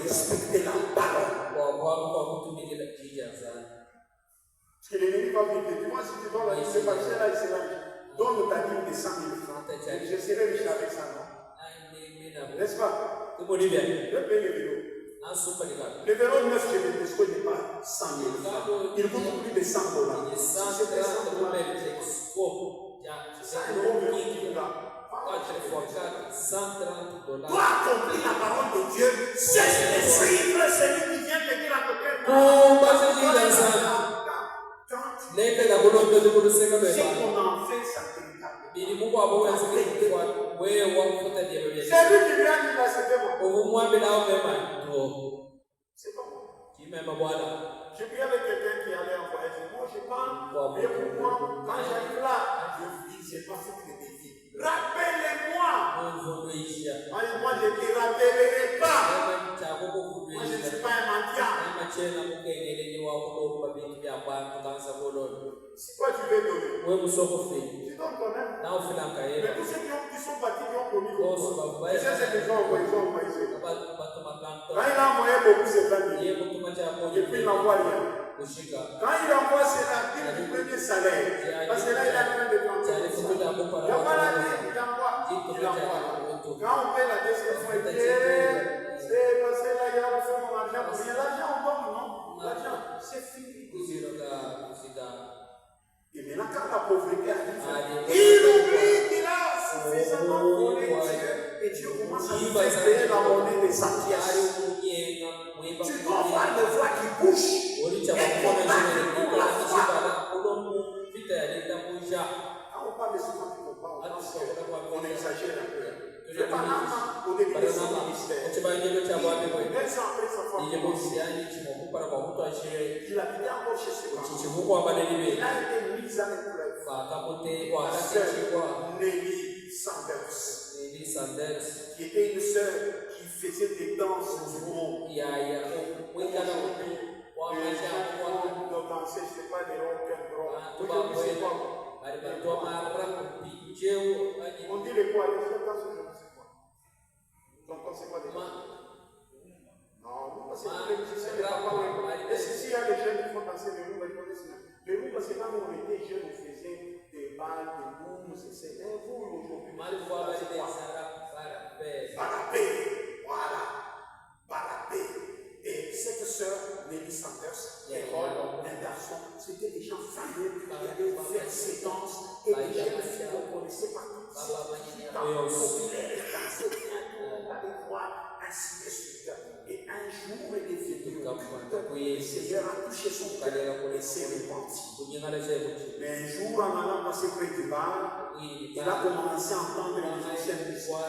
respecter la parole. Parce que l'ennemi va vous dire, dis-moi si tu dois la laisser passer là, il sera riche. Donne ta dîme de 100 000 francs. Je serai riche avec ça, non? N'est-ce pas? Je paye le vélo. Le vélo neuf chez le Tesco n'est pas 100 000 francs. Il coûte plus de 100 dollars. Si c'était 100 dollars, ça est bon vélo. Pour accomplir la parole de Dieu, cesse de suivre celui qui vient te dire à côté. Si on en fait, ça te regarde. C'est lui qui vient dire là, c'était bon. C'est bon. Je prie avec quelqu'un qui allait en voyage. Moi, je parle, mais pour moi, quand j'arrive là, je vous dis, je n'ai pas fait de défi. Rappelez-moi. Moi, je ne te rappellerai pas. Moi, je ne suis pas un mendiant. Si toi, tu veux donner, tu donnes quand même. Mais tous ceux qui sont partis, qui ont commis comme toi, tu sais ce qu'ils ont envoyé, Quand il a envoyé beaucoup, c'est 20 000. Et puis il n'envoie rien. Quand il envoie, c'est la dîme du premier salaire. Parce que là, il a train de prendre. Il n'y a pas la dîme, il envoie. Quand on paie la deuxième fois, il dit, c'est parce que là, il y a besoin de mon argent. L'argent, on donne, non? L'argent, c'est fini. Et maintenant, quand la pauvreté arrive, il oublie qu'il a suffisamment volé Dieu. Et Dieu commence à lui faire payer la monnaie de sa pièce. Tu dois voir les voix qui bougent. Et combattre pour la foi. Quand on parle de ce qu'on ne peut pas, on exagère un peu. Le Panama, au début de son ministère, il a après sa foi, il habitait encore chez ses parents. Il a été mis à l'épreuve. La sœur Nelly Sanders, qui était une sœur qui faisait des danses du monde. Les gens de danser, ce n'est pas des rock and roll. Aujourd'hui, c'est quoi? On dit les quoi? Les gens dansent aujourd'hui, c'est quoi? Donc, c'est quoi des gens? Non, c'est pas les musiciens, les papas. Et s'il y a des jeunes qui font danser les roues, ils connaissent bien. Les roues, parce que quand on était jeunes, on faisait des balles, des booms, c'est vous aujourd'hui. Balapé, voilà. Balapé. Et cette sœur, Nelly Sanders, un garçon, c'était des gens fameux qui allaient faire ces danses et des jeunes filles qu'on connaissait pas. C'était populaire, les danser bien, avec moi, ainsi de suite. Et un jour, il est venu au culte, le Seigneur a touché son cœur et s'est repenti. Mais un jour, en allant passer près du bar, il a commencé à entendre les musiciens du soir.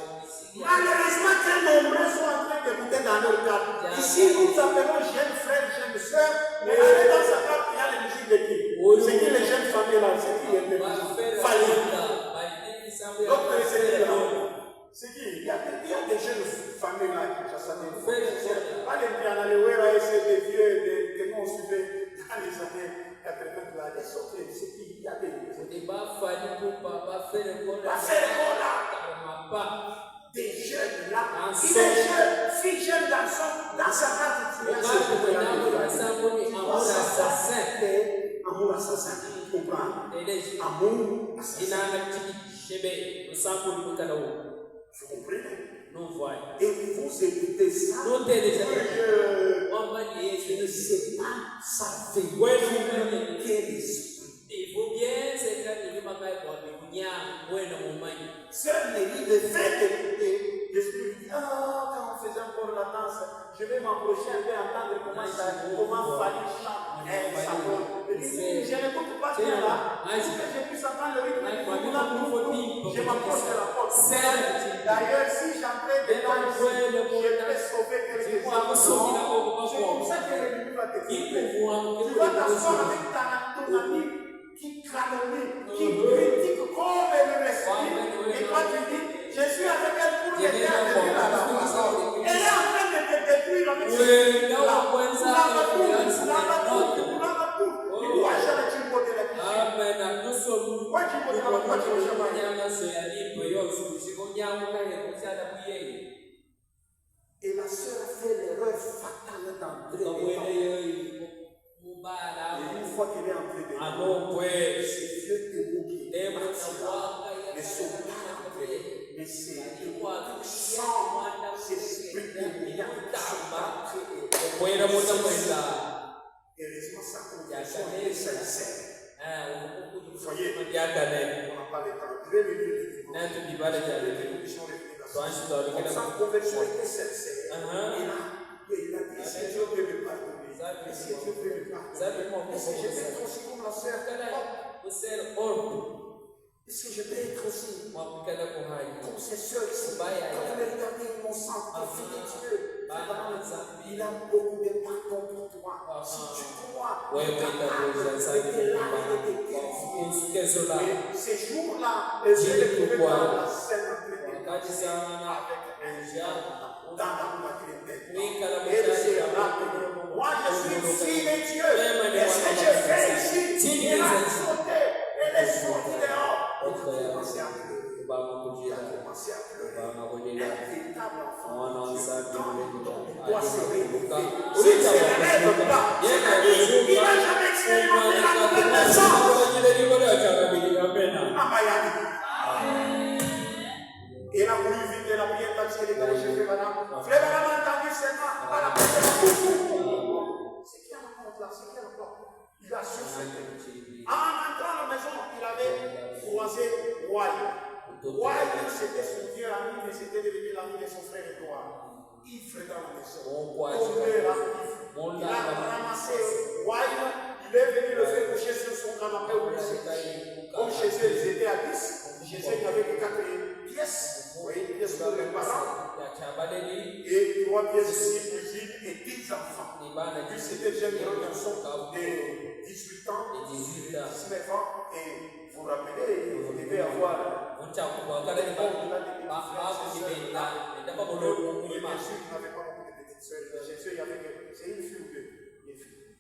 Malheureusement, très nombreux sont en train d'écouter dans leur cadre. Ici, nous appelons jeunes frères, jeunes sœurs, mais allez dans sa carte, il y a les musiques de qui? C'est qui les jeunes familles là? C'est qui les musiques? Donc, c'est qui là? C'est qui? Il y a des jeunes familles là qui chassent des frères. Pas les pianos, les ouéras, c'est des vieux, des noms suivés dans les années 80 là. C'est qui? Il y a des. Des jeunes là, des jeunes filles, jeunes garçons, dans sa carte, amour assassin, tu comprends? Amour assassin. Vous comprenez? Et vous écoutez ça, je ne sais pas, ça fait quel esprit. Sœur Nelly, le fait d'écouter, l'esprit lui dit, quand on faisait encore la danse, je vais m'approcher un peu, entendre comment Fanny chante, je n'écoute pas bien là, est-ce que j'ai pu s'entendre le rythme, je m'approche de la porte. D'ailleurs, si j'entrais dedans, je vais sauver quelques gens. C'est comme ça que l'ennemi va te faire. Tu vas t'asseoir avec ton ami qui calomnie, qui critique comme elle le respire, et toi tu dis, je suis avec elle pour l'aider à venir là-bas. Elle est en train de te détruire avec ce là. Il doit jamais tu côté la vie. Pourquoi tu côté la voiture Et la sœur a fait l'erreur d'entrer dedans. Une fois qu'il est entré dedans, c'est Dieu qui est parti là. Mais son entré, mais c'est sans ces esprits dominants qui sont entrés dedans. Heureusement, sa conversion est sincère. Vous voyez, on n'a pas le temps. Je vais le lire. Sa conversion était sincère. Il a dit, est-ce que Dieu peut me pardonner? Est-ce que Dieu peut me pardonner? Est-ce que je peux être aussi comme la sœur? Est-ce que je peux être aussi comme ces sœurs ici? Quand vous les regardez, ils m'ont sanctifié de Dieu. Il a beaucoup de pardon pour toi. Si tu crois, il est capable de te laver, de te purifier. Ces jours-là, je les trouvais dans la scène entre les deux. Avec un diable dans la chrétienne. Et le Seigneur l'a dit, moi je suis fille de Dieu. Est-ce que je fais ici? Il a sauté. Elle est sortie dehors. Il a commencé à pleurer. Il a commencé à pleurer. Un véritable enfant de Dieu. Il doit se réveiller. S'il ne se réveille pas, c'est-à-dire qu'il n'a jamais expérimenté la nouvelle naissance. Il a voulu vite la prière parce qu'il est allé chez Frère Branham. Frère Branham a entendu seulement à la prière. C'est qui raconte là? C'est qui raconte? Il a su faire. En entrant à la maison, il avait croisé Roy. Roy, c'était son vieux ami, mais c'était devenu l'ami de son frère Edouard. Yves dans la maison. Il a ramassé Roy. Il est venu le faire coucher sur son canapé où il s'est couché. Comme chez eux, ils étaient à 10. Chez eux, il y avait que 4 pièces. Vous voyez, pièces pour les parents. Et 3 pièces ici, cuisine et 10 enfants. Lui, c'était déjà un garçon de 18 ans, 19 ans. Et vous vous rappelez, vous devez avoir. Bien sûr, il n'avait pas beaucoup de petites soeurs. Chez eux, il y avait que. C'est une fille ou deux. Une fille.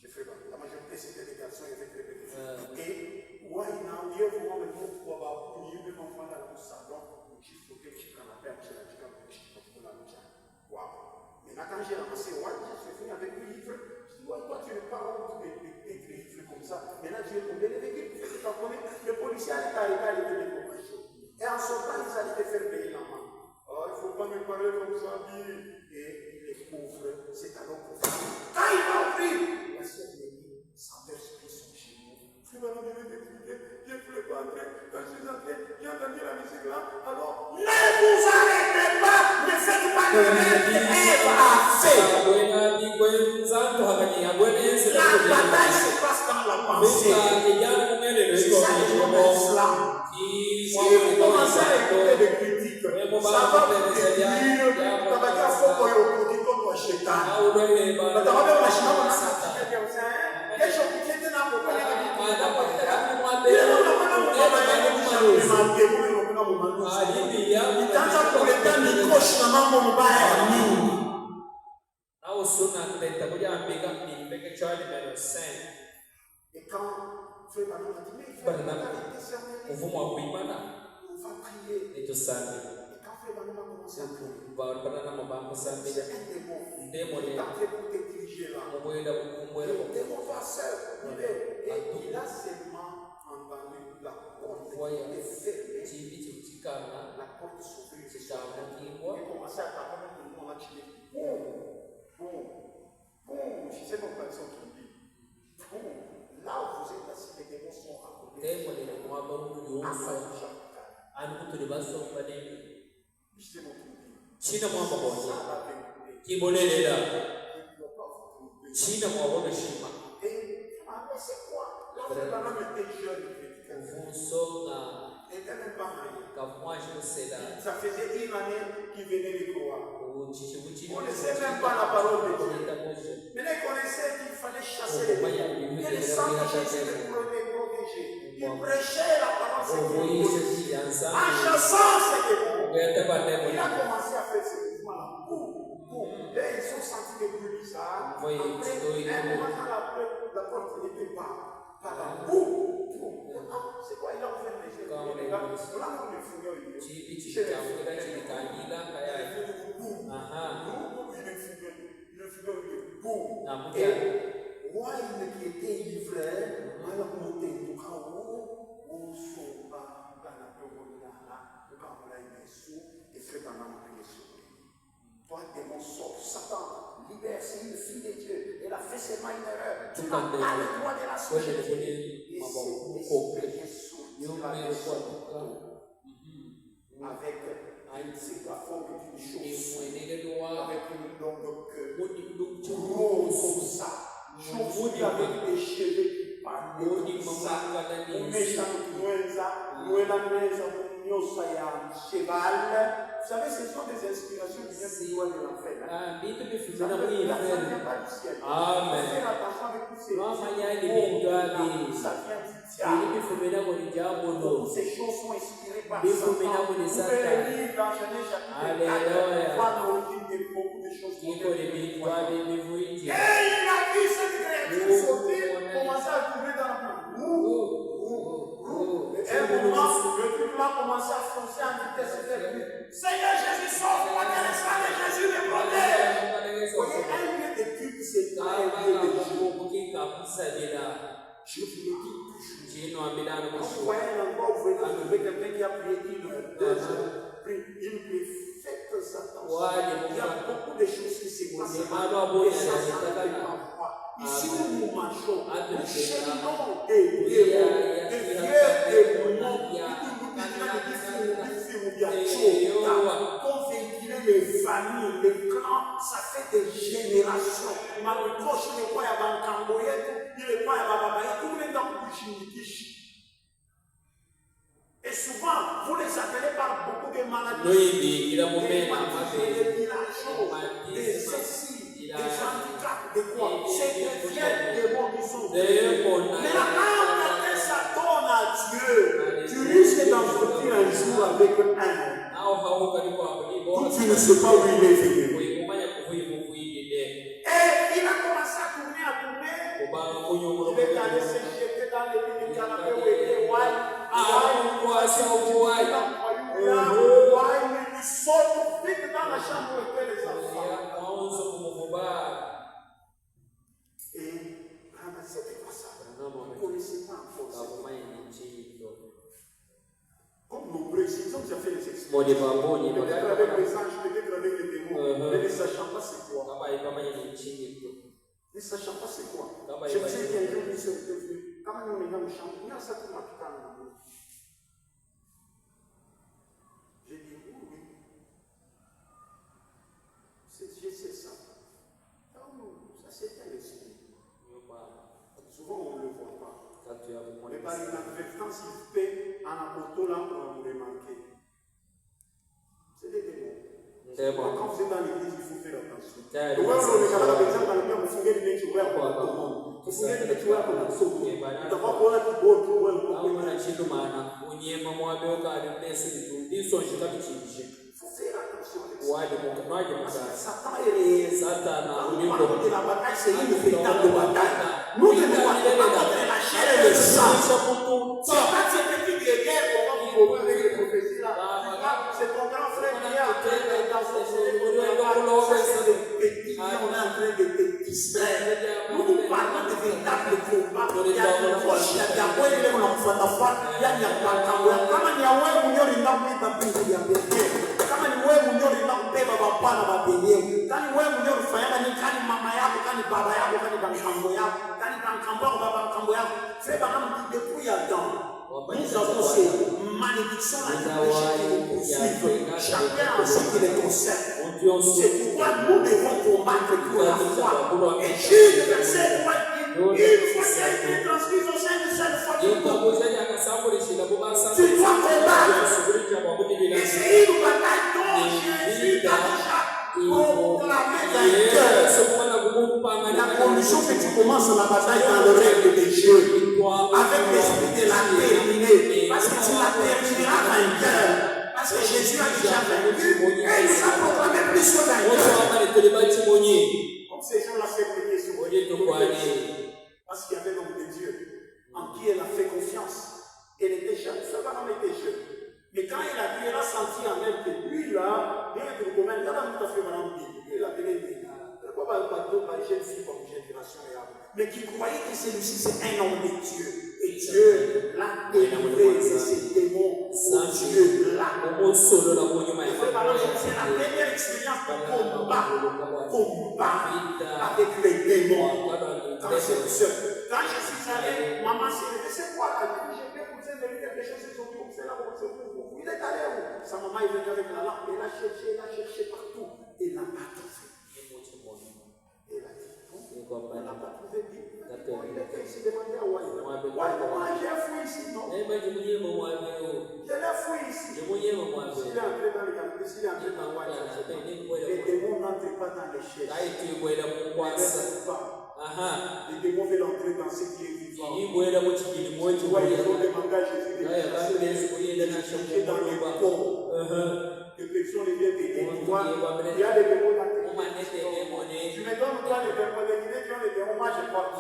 Je ne ferai pas. La majorité, c'était des garçons, il y avait très peu de filles. Et, ouais, il y a un lieu pour moi, pour pouvoir punir mes enfants dans le salon. Maintenant, quand j'ai ramassé Wall, je suis venu avec lui livre. Je dis, ouais, toi, tu n'es pas honte d'être livre comme ça. Maintenant, tu es tombé les véhicules. Tu connais, le policier allait t'arrêter à l'été de compagnie. Et en son temps, ils allaient te faire payer la main. Oh, il ne faut pas me parler comme ça, dit. Et il est pauvre, c'est alors pour faire. Quand il m'a ouvert, la sœur m'a dit, sans esprit sont chez nous. Je vais t'expliquer, je ne voulais pas entrer. Quand je suis entré, j'ai entendu la musique là. Alors, ne vous arrêtez pas, ne faites pas de rêve. Ève a fait. La bataille se passe dans la pensée. C'est ça que je m'appelle slam. Si vous commencez à écouter des critiques, ça va vous détruire. Ça va dire faut qu'on y opposition contre Chétan. Ça va dire la Chétan, on a sorti quelqu'un. Quel chose qui était dans le problème de et quand Frère Branham a dit, mais Frère Branham a été cerné, on va prier. Et quand Frère Branham a commencé à prier, c'est un démon qui est entré pour te diriger là. Le démon va seul. Et il a seulement entendu la porte qui est fermée. La porte s'ouvrit. Il commençait à taper tout le monde a tiré. Boum, boum, boum. Je sais mon personne qui dit. Boum. Là où vous êtes assis, les démons sont à côté. Je sais mon truc. China mwamba bote Ça va venir. kibolelela Je ne dois pas vous tromper. China mwabona shima Et mais c'est quoi? Là, Frère Branham était jeune, uvunsonga il n'était même pas marié. kamwaje kusela Ça faisait une année qu'il venait de croire. uchichi On ne connaissait même pas la parole de Dieu. Dieu. Mais il connaissait qu'il fallait chasser les démons. Il le sentait chasser les protégés. Il prêchait la parole de Dieu. En chassant ces démons, il a commencé à faire ce mouvement-là. Boum, boum. Et ils ont senti des bruits bizarres. Après, un moment dans la porte n'était pas là. Boum, boum. C'est quoi? Il a ouvert les yeux. Voilà où le Seigneur est. Chipi chikambuka chilikanyila kaya Boum, boum. Il est fumé. Et wine qui était livré, alors on était tout cas où sont pas dans et fait pendant prier sur lui. Toi, démon, sort, Satan, libère, c'est une fille de Dieu. Elle a fait seulement une erreur. Tu n'as pas le droit de la souiller. Et c'est sorti avec un sépaphore que tu choses avec une longue queue gros comme ça, chauffé avec des cheveux qui parlent comme ça, on met ça nous est la maison cheval. Vous savez, ce sont des inspirations qui viennent du roi de l'enfer. Ça ne vient pas du ciel. Amen. Faites attention avec tous ces ça vient du diable. Toutes ces choses sont inspirées par Satan. Vous pouvez lire dans Genèse chapitre 4, voir l'origine de beaucoup de choses. Et il a vu cette créature sortir, commencer à tourner dans le monde. Et un moment, le truc là commençait à foncer en vitesse vers lui. Seigneur Jésus, sauve-moi de l'esclave de Jésus, me protège. Vous voyez, un lieu de culte, c'est pas un lieu de jeu. Je vous le dis toujours. Quand vous voyez un endroit où vous voyez quelqu'un qui a prié 1 heure, 2 heures, il prie, faites attention. Il y a beaucoup de choses qui se passent. Et ça s'arrête parfois. Ici où nous marchons, nous cheminons des vieux démons pour véhiculer les familles, les clans, ça fait des générations. Et souvent, vous les appelez par beaucoup de maladies, des villageois, des ceci, des handicaps, de quoi. C'est des vieux démons qui sont venus. Mais quand quelqu'un s'adonne à Dieu, tu risques d'en sortir un jour avec un. Tu ne sais pas où il est venu. Et il a commencé à tourner. Il est allé se jeter dans les lits du canapé où était il sort vite dans la chambre où étaient les enfants. Et c'était quoi ça? Vous ne connaissez pas encore ça. Comme nos précisions, ça fait les expériences. Peut-être avec les anges, peut-être avec les démons, mais ne sachant pas c'est quoi. Ne sachant pas c'est quoi. Je vous ai dit un jour, quand on est dans le champ, il y a ça qui m'a piqué dans la bouche. J'ai dit oui. Je sais ça. Ça c'est un esprit. Souvent on ne le voit pas. Mais par inadvertance, il fait en apportant là pour nous remarquer. C'est des démons. Quand vous êtes dans l'église, il faut faire attention. Le voir on regarde par exemple dans le bien, vous fouillez les métiers ouverts pour tout le monde. Vous fouillez les métiers ouverts pour tout le monde. D'abord, pour être beau, pour être beau. Il faut faire attention. Parce que Satan est réel. Quand nous parlons de la bataille, c'est une véritable bataille. Nous ne devons pas contre la chair et le sang. C'est pas ces petites guerres qu'on va vous proposer avec les prophéties là. C'est ton grand frère qui est en train de danser. On est en train de te distraire. Nous nous parlons de véritables combats. Il y a une poche, il y a des points, il y a un enfant d'affaires, il y a un enfant d'affaires. Comme il y a un million de gens qui ont été il y a des kama ni wewe mwenyewe unakubeba bapana babenyewe kani wewe mwenyewe unafanya ni kani mama yako kani baba yako kani bankambo yako kani bankambo yako baba bankambo yako fais par exemple depuis Adam nous avons ces malédictions là qui nous poursuivent chacun en ce qui les concerne. C'est pourquoi nous devons combattre pour la foi. Et Jude verset 3 dit une fois qu'il a été transmis au sein de cette foi tu dois combattre. Et c'est une bataille dont Jésus a déjà proclamé vainqueur. La condition que tu commences la bataille dans le règne de Dieu, avec l'esprit de la terminer, parce que tu la termineras vainqueur. Parce que Jésus a déjà vaincu et il nous a proclamé plus que vainqueur. Comme ces gens-là s'est prié sur parce qu'il y avait l'homme de Dieu en qui elle a fait confiance. Elle était jeune, ce homme était jeune. Mais quand elle a vu, elle a senti en elle que lui là, bien que le commun, il a tout à fait mal en vie. Il a donné dit, pourquoi pas le bateau par une jeune fille comme jeune mais qui croyait que celui-ci c'est un homme de Dieu. Et Dieu l'a délivré de ces démons. Dieu l'a. C'est la première expérience de combat avec les démons. Quand je suis allé, maman s'est dit, c'est quoi là? J'ai bien poussé de lui quelque chose, c'est là où il est allé où? Sa maman est venue avec la lampe, elle a cherché partout. Elle n'a pas trouvé. Elle a dit, elle n'a pas trouvé. Il était ici demandé à Wai. Moi j'ai fouillé ici, non? Je l'ai fouillé ici. S'il est entré dans le cabinet, s'il est entré dans Wai, les démons n'entrent pas dans les chaises. Les démons veulent entrer dans ce qui est vivant. Tu vois, ils ont demandé à Jésus de chercher dans les corps. Que personne ne vienne t'aider. Tu vois, il y a des démons dans tes corps. Tu me donnes toi les démons, les idées qui ont les démons, moi je porte.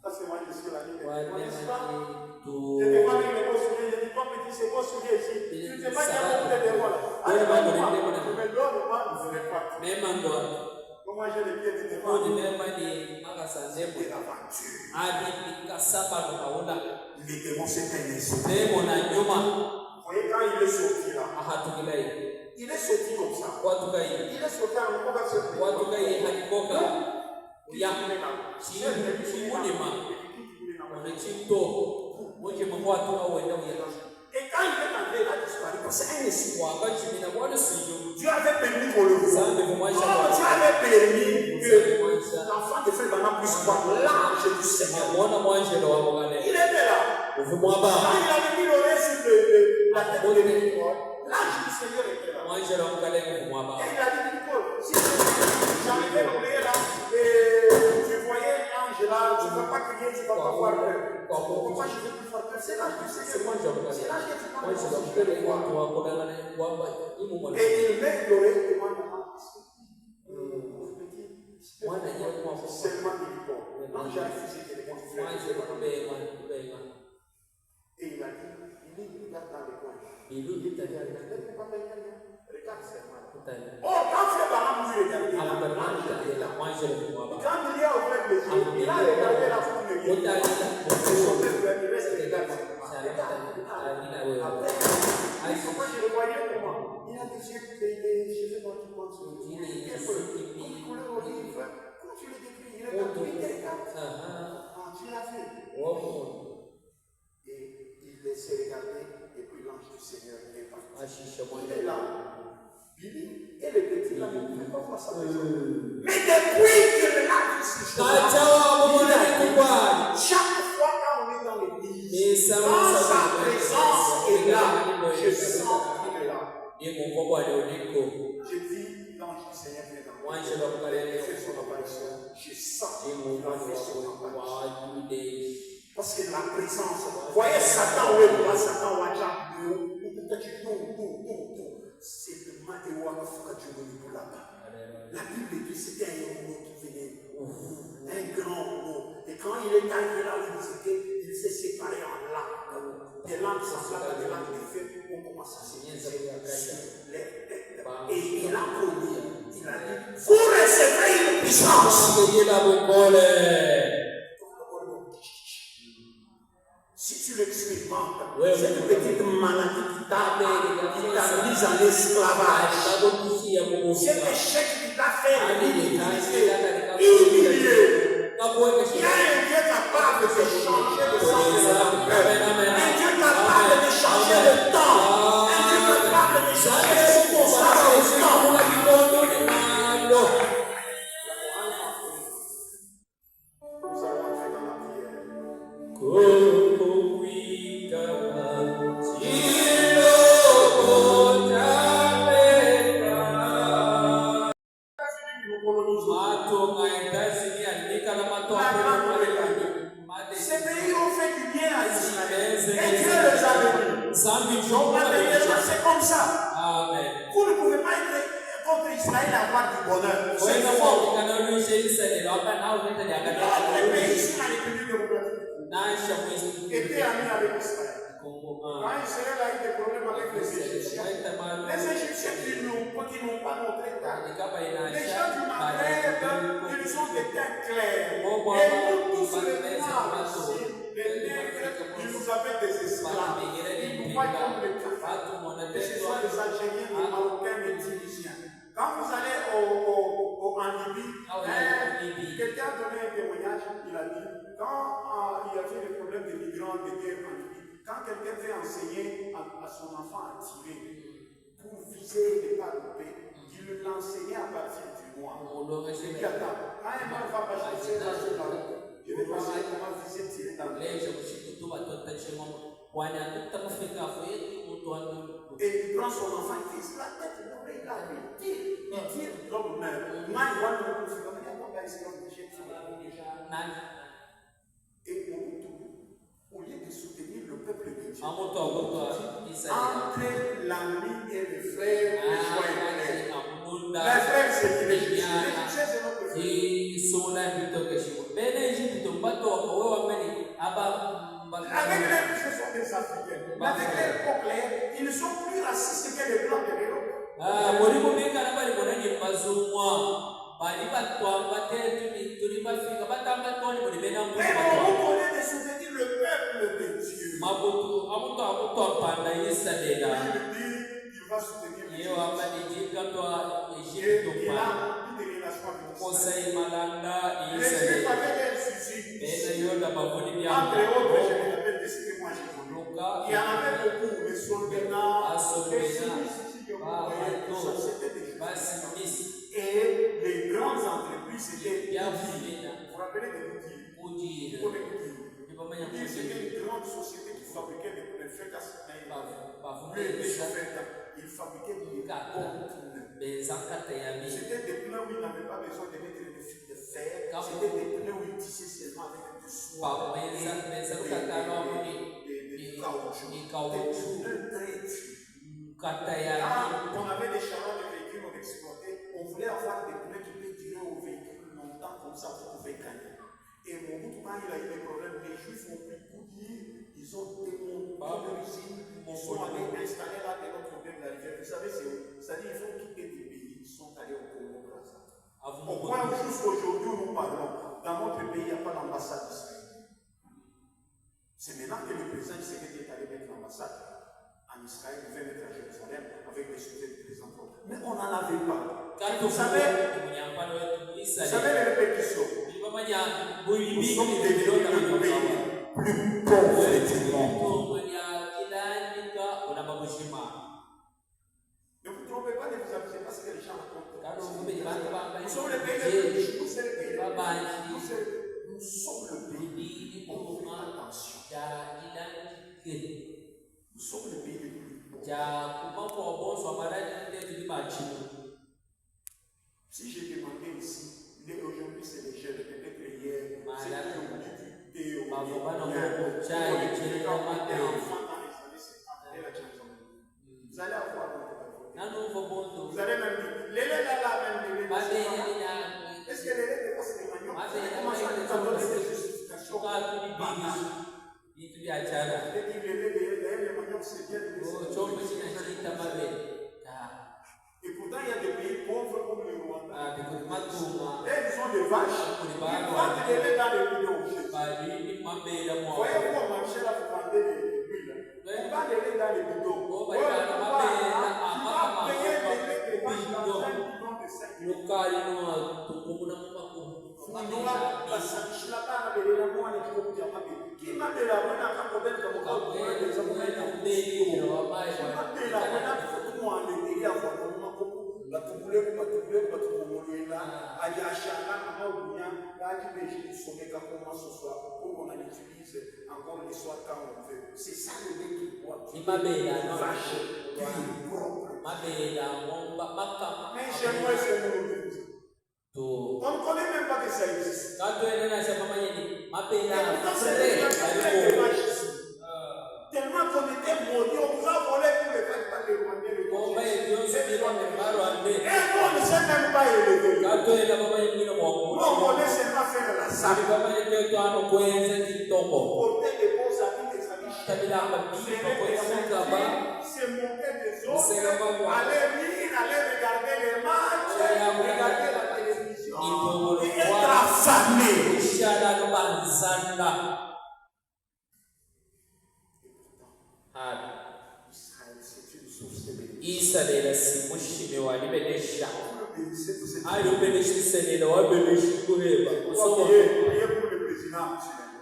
Parce que moi je suis la vie des démons, n'est-ce pas? Je te vois avec les beaux sourires, je dis, toi petit, c'est beau sourire ici. Tu ne sais pas qu'il y a beaucoup de démons là. Allez, donne-moi, tu me donnes, moi, je ne pas. Moi j'ai les pieds de démons. C'est de l'aventure. Les démons, c'est un esprit. Vous voyez, quand il est sorti là, il est sorti comme ça. Il est sorti en conversation. Et quand il est entré, il a disparu. C'est un esprit. Dieu avait permis qu'on le voie. Dieu avait permis que l'enfant de Frère puisse voir l'ange du Seigneur. Il était là. Quand il avait mis l'oreille sur la tête de Nicole, l'ange du Seigneur était là. Et il a dit, Nicole, si j'arrivais l'oreille là, et je voyais l'ange là, tu ne vas pas crier, tu ne vas pas voir peur. Pourquoi je ne veux plus faire peur? C'est l'ange du Seigneur. C'est l'ange qui te parle. Et il met l'oreille et demande à l'ange. Seulement de Nicole. L'ange a refusé de les conférer. Et il a dit, il regarde dans les coins. Regarde seulement. Oh, quand Frère Branham lui regardait, quand il a ouvert les yeux, il a regardé la foule de Dieu. Il reste regardé. Après, pourquoi je le voyais comment? Il a des cheveux dans le monde. Une couleur olive. Comment tu le décris? Il regarde, il regarde. Tu l'as vu. Et il laissait regarder, et puis l'ange du Seigneur est parti. Il est là. Billy et le petit là, ne pouvaient pas voir sa maison. Mais depuis que l'ange du Seigneur, chaque fois quand on est dans l'église, quand sa présence est là, je sens qu'il est là. Je dis, l'ange du Seigneur vient dans moi. Il fait son apparition. Je sens qu'il a fait son apparition. Parce que la présence, voyez Satan, où est Satan, où c'est le Matéwa pour là-bas. La Bible dit c'était un héros qui venait, un grand héros. Et quand il est arrivé là où il s'est séparé en lames. Des lames semblables à des lames de feu, on commence à se sur les têtes. Et il a promis, il a dit, vous recevrez une puissance. Si tu l'expérimentes, cette petite maladie qui t'a mise en esclavage, cet échec qui t'a fait humilier, il y a un Dieu capable de changer le sens de la peur, un Dieu capable de changer le temps, un Dieu capable de changer les circonstances du temps. Nous allons entrer dans la prière. Ces pays ont fait du bien à Israël. Et Dieu les a bénis. C'est comme ça. Vous ne pouvez pas être contre Israël et avoir du bonheur. C'est faux. Notre pays ici, la République démocratique, était ami avec Israël. Quand Israël a eu des problèmes avec les Égyptiens qui n'ont pas montré tard. Les gens du Maghreb, ils ont des têtes clair. Et nous tous les noirs ici, les nègres, ils nous appellent des esclaves. Ils nous voient comme des cafards. Que ce soit des Algériens, des Marocains, des Tunisiens. Quand vous allez en Libye, quelqu'un a donné un témoignage, il a dit, quand il y avait des problèmes de migrants, de guerre en Libye, quand quelqu'un veut enseigner à son enfant à tirer pour viser les pas de paix, il l'enseignait à partir du noir. Il dit, attends, quand un homme va pas chercher dans la route, je vais passer comment viser tirer dans le et il prend son enfant, il fixe la tête, l'oreille, là, il tire l'homme même. Moi, il voit le coup, et au lieu de soutenir le peuple de Dieu, entre l'ami et le frère, les frères, c'est qui les Égyptiens, c'est notre frère. Avec les ce sont des Africains. Mais avec les Coquelets, ils ne sont plus racistes que les Blancs de l'Europe. Mais on connaît de soutenir le peuple de Dieu. Il va soutenir les Égyptiens. Et il a une relation avec les Juifs avaient leurs fusils. Entre autres, je me rappelle de ce que moi j'ai connu. Il y en avait beaucoup, les soldats, les sinistres, c'était des Juifs. Et les grandes entreprises, c'était vous vous rappelez de Goodyear? Goodyear, c'était une grande société qui fabriquait des fracasses. Ils fabriquaient des pneus. C'était des pneus où ils n'avaient pas besoin de mettre des fils de fer. C'était des pneus où ils tissaient seulement avec du soie. Des caoutchouc. Des pneus très durs. Quand on avait des chariots de véhicules, on exploitait, on voulait avoir des pneus qui peuvent durer au véhicule longtemps, comme ça vous pouvez gagner. Et Mobutu, quand il a eu des problèmes, les Juifs ont pris Goodyear, ils ont démonté l'usine, ils sont allés installer là de l'autre côté de la rivière. Vous savez, c'est où? C'est-à-dire qu'ils font quitter des pays, ils sont allés au Congo Brazza. Au point où jusqu'aujourd'hui où nous parlons, dans notre pays, il n'y a pas d'ambassade d'Israël. C'est maintenant que le président Tshisekedi est allé mettre l'ambassade en Israël, il venait à Jérusalem avec les sujets du président. Mais on n'en avait pas. Vous savez les répétitions. Nous sommes devenus le pays plus pauvre du monde. Ne vous trompez pas de vous amuser parce que les gens racontent. Nous sommes le pays le plus riche. Nous sommes le pays le plus riche. Nous sommes le pays où on fait attention. Nous sommes le pays le plus pauvre. Si j'ai demandé ici, aujourd'hui c'est les jeunes, peut-être hier, c'est qui ont dit Théo, vous allez avoir vous allez même dire, les est-ce que les lèvres dépassent les manions? Comment ça nous donne des justifications? Les manions, c'est bien de et pourtant, il y a des pays pauvres comme le Rwanda. Et ils ont des vaches. Ils vendent des lait dans les bidons. Voyez-vous, au marché, là, vous vendez des l'huile. Vous vendez des lait dans les bidons. Tu vas payer des laits de vaches dans un bidon de 5 c'est ça le lait qui boit. Mais chez moi, c'est on ne connaît même pas que ça existe. Tellement qu'on était maudits, on nous a volé tous les vaches par les Rwandais. Et nous, on ne sait même pas élever. Nous, on connaît seulement faire la salle. Porter des beaux habits, des habits se moquer des autres, aller lire, aller regarder les matchs, regarder la télévision, et être affamés. Ushala no banzanda. Israël, c'est une source de bénédiction. Israel simushime walibenesha. Vous le bénissez pour cette Ayo beneshiselela wabeneshi kuheba. Vous priez pour le président.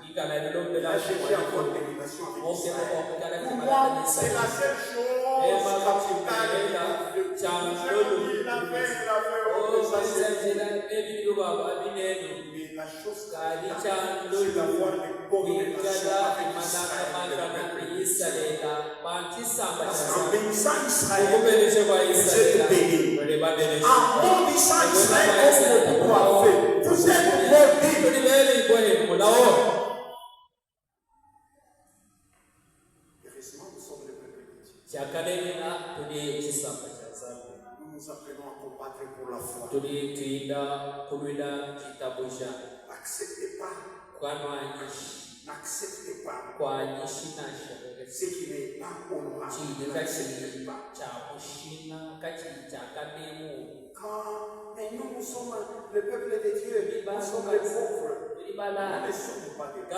Ikala lelo Il a bela cherché à avoir une relation avec Okay, Israël. Pour moi, c'est la seule chose capitale. Il avait mais la chose capitale, c'est d'avoir des bonnes relations avec Israël. Parce qu'en bénissant Israël, vous êtes bénis. En maudissant Israël, comme beaucoup ont fait, vous êtes maudits. Heureusement, nous sommes le peuple de Dieu. Nous nous appelons à combattre pour la foi. N'acceptez pas, n'acceptez pas ce qui n'est pas honorable. N'acceptez pas. Mais nous sommes le peuple de Dieu, nous sommes les pauvres. Nous ne sommes pas des pauvres.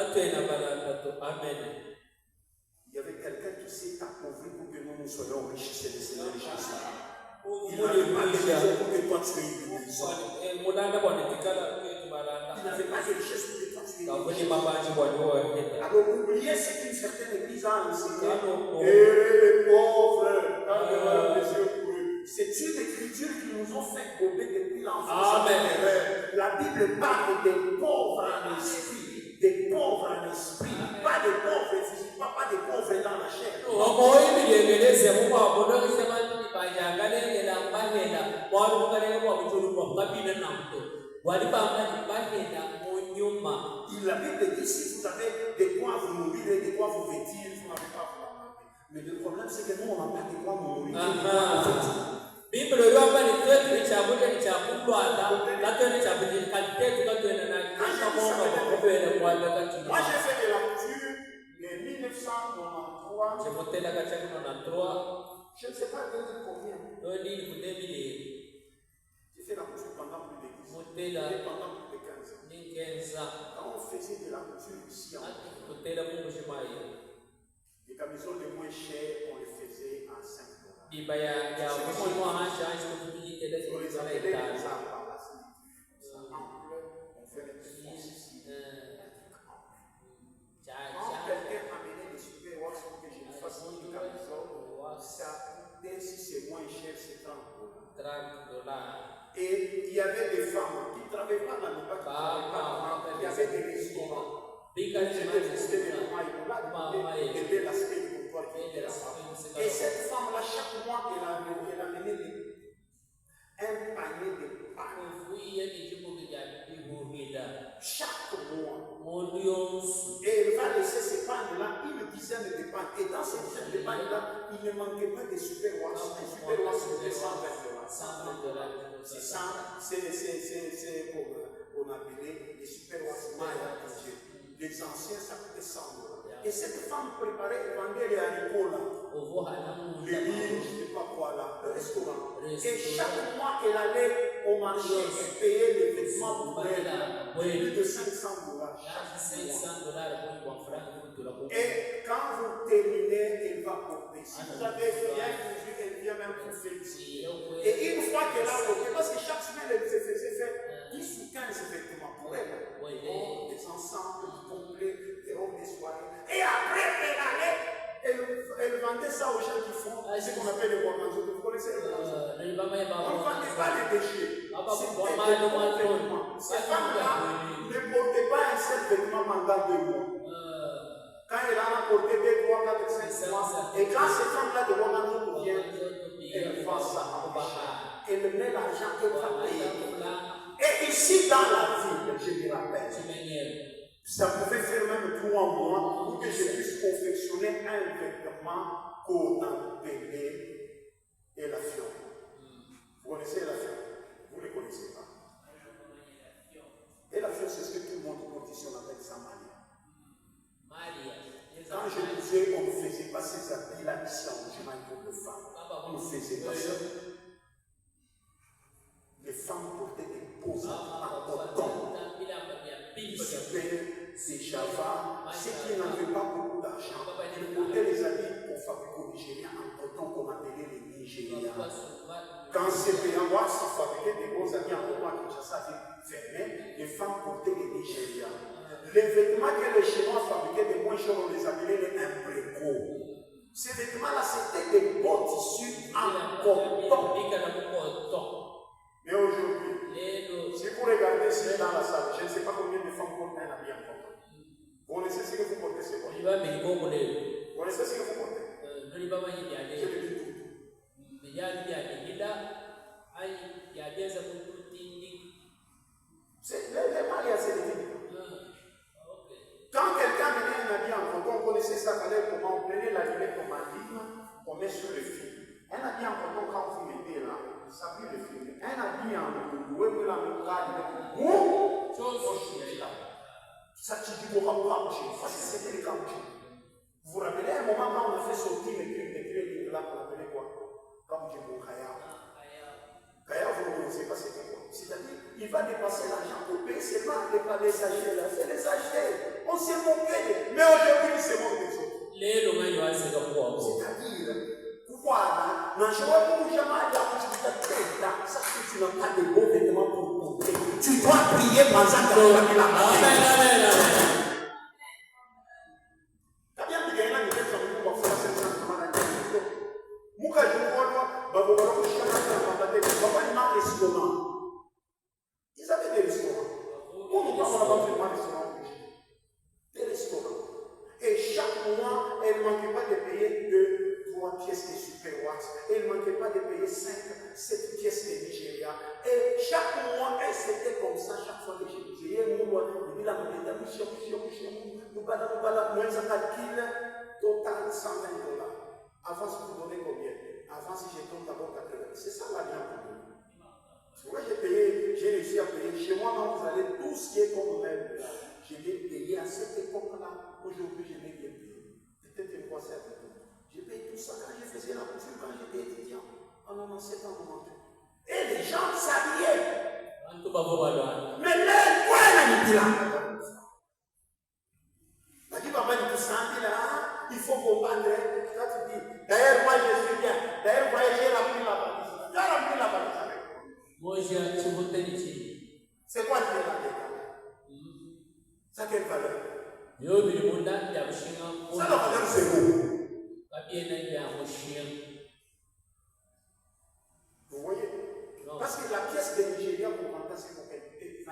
Il y avait quelqu'un qui s'est appauvri pour que nous soyons riches. C'est le Seigneur Jésus. Il n'avait pas de richesse pour que toi tu aies une maison. Il n'avait pas de richesse pour que toi tu aies une maison. Alors oubliez ce qu'une certaine église a enseigné. Et les pauvres, quand ils ont les yeux pour eux. C'est une écriture qui nous ont fait gober depuis l'enfance. La Bible parle des pauvres en esprit. Des pauvres en esprit, pas des pauvres physiques, pas des pauvres dans la chair. La Bible dit si vous avez de quoi vous nourrir et de quoi vous vêtir, vous n'avez pas à vous demander. Mais le problème c'est que nous on n'a pas de quoi nous nourrir. Moi j'ai fait de la couture de 1993. Je ne sais pas combien. J'ai fait la couture pendant plus de 10 ans. Pendant plus de 15 ans. Quand on faisait de la couture ici en France, les camisoles les moins chères, on les faisait en 5 $. On les appelait les arbres. On fait les défenses ici. Quand quelqu'un amenait des super watts pour que je fasse une camisole, ça coûtait, si c'est moins cher, c'est $30. Et il y avait des femmes qui ne travaillaient pas dans le bac, il y avait des restaurants. Et cette femme-là, chaque mois, elle amenait un panier de pain. Chaque mois. Et elle va laisser ces pains-là, une dizaine de pains. Et dans ces dizaines de pains-là, il ne manquait pas de super watts. Les super watts, c'était $120. C'est on appelait les super watts. Les anciens, ça coûtait $100. Et cette femme préparait et vendait les haricots là. Les riz, je ne sais pas quoi là, le restaurant. Et chaque mois, elle allait au marché et payait les vêtements pour elle. Plus de $500 chaque mois. Et quand vous terminez, elle va porter. Si vous avez bien cousu, elle vient même pour féliciter. Et une fois qu'elle a porté, parce que chaque semaine, elle se faisait faire 10 ou 15 vêtements pour elle. Des ensembles complets, des robes de soirée. Et après, elle vendait ça aux gens qui font ce qu'on appelle les wakanzo. Vous connaissez les wakanzo? On ne vendait pas les déchets. C'était des bons vêtements. Ces femmes-là ne portaient pas un seul vêtement pendant 2 mois. Quand elle en a porté 2, 3, 4, 5 mois, et quand ces femmes-là de wakanzo reviennent, elle vend ça en marché. Elle met l'argent, elle va payer. Et ici dans la ville, je me rappelle, ça pouvait faire même 3 mois pour que je puisse confectionner un vêtement qu'on appelait et la fiole. Vous connaissez la fiole? Vous ne le connaissez pas. Et la fiole, c'est ce que tout le monde ici on appelle ça Maria. Quand je disais, on ne faisait pas ces habits-là ici en Jamaïque pour les femmes. On ne faisait pas ça. Les femmes portaient des beaux habits en coton. Super, c'est Java, ceux qui n'avaient pas beaucoup d'argent, ils portaient les habits pour fabriquer au Nigeria en coton qu'on appelait les Nigériens. Quand ces Péamois se fabriquaient des beaux habits en coton à Kinshasa fermés, les femmes portaient les Nigériens. Les vêtements que les Chinois fabriquaient des moins chers, on les appelait les imprécots. Ces vêtements-là, c'était des beaux tissus en coton. Mais aujourd'hui, si vous regardez ici dans la salle, je ne sais pas combien de femmes portent un habit en coton. Vous connaissez ce que vous portez, c'est quoi? Vous connaissez ce que vous portez? Je le dis tout. Les mariages, c'est des filles. Quand quelqu'un mettait un habit en coton, on connaissait ça, comment on prenait la lunette comme un livre, on met sur le fil. Un habit en coton, quand vous mettez là, ça brille le fil. Un habit en coton, vous pouvez la mettre là, ça tu dis qu'on va parce que c'était les capuchins. Vous vous rappelez un moment quand on a fait sortir les clés là qu'on appelait quoi? Capuchin pour Kaya. Kaya, vous ne connaissez pas c'était quoi? C'est-à-dire, il va dépasser l'argent pour payer seulement les acheter là. C'est les acheter. On s'est moqué. Mais aujourd'hui, il se moque des autres. C'est-à-dire, voilà, non, je vois que jamais ça que tu n'as pas de beaux vêtements pour porter. Tu dois prier pendant que tu as mis la main. T'as bien dit qu'il y a une question pour pouvoir faire cette chose. Mouka, je vois, ils avaient des restaurants. On n'a pas fait des restaurants. Des restaurants. Et chaque mois, elle ne manquait pas de payer 2-3 pièces de Super Wax. Elle ne manquait pas de payer 5-7 pièces de Nigeria. Et chaque mois, elle c'était comme ça. Chaque fois que je disais, nous calcule total $120. Avant, si vous donnez combien? Avant, si je donne d'abord 80. C'est ça la vie en commun. Moi, j'ai réussi à payer. Chez moi, quand vous allez, tout ce qui est comme meuble, je l'ai payé à cette époque-là. Aujourd'hui, je l'ai bien payé. Peut-être une fois, c'est un peu tout. J'ai payé tout ça quand je faisais la couture, quand j'étais étudiant. En 97 ans, et les gens s'habillaient. Mais là, quoi, elle a dit là? Elle a dit, papa, il faut sentir là, il faut combattre. Là, tu dis, d'ailleurs, moi, je suis bien. D'ailleurs, moi, j'ai rempli la valise. J'ai rempli la valise avec moi. C'est quoi qui est la valeur? Ça, quelle valeur? Ça, la valeur, c'est où? Vous voyez? Parce que la pièce de Nigeria pour rentrer, c'est pour qu'elle paye $20.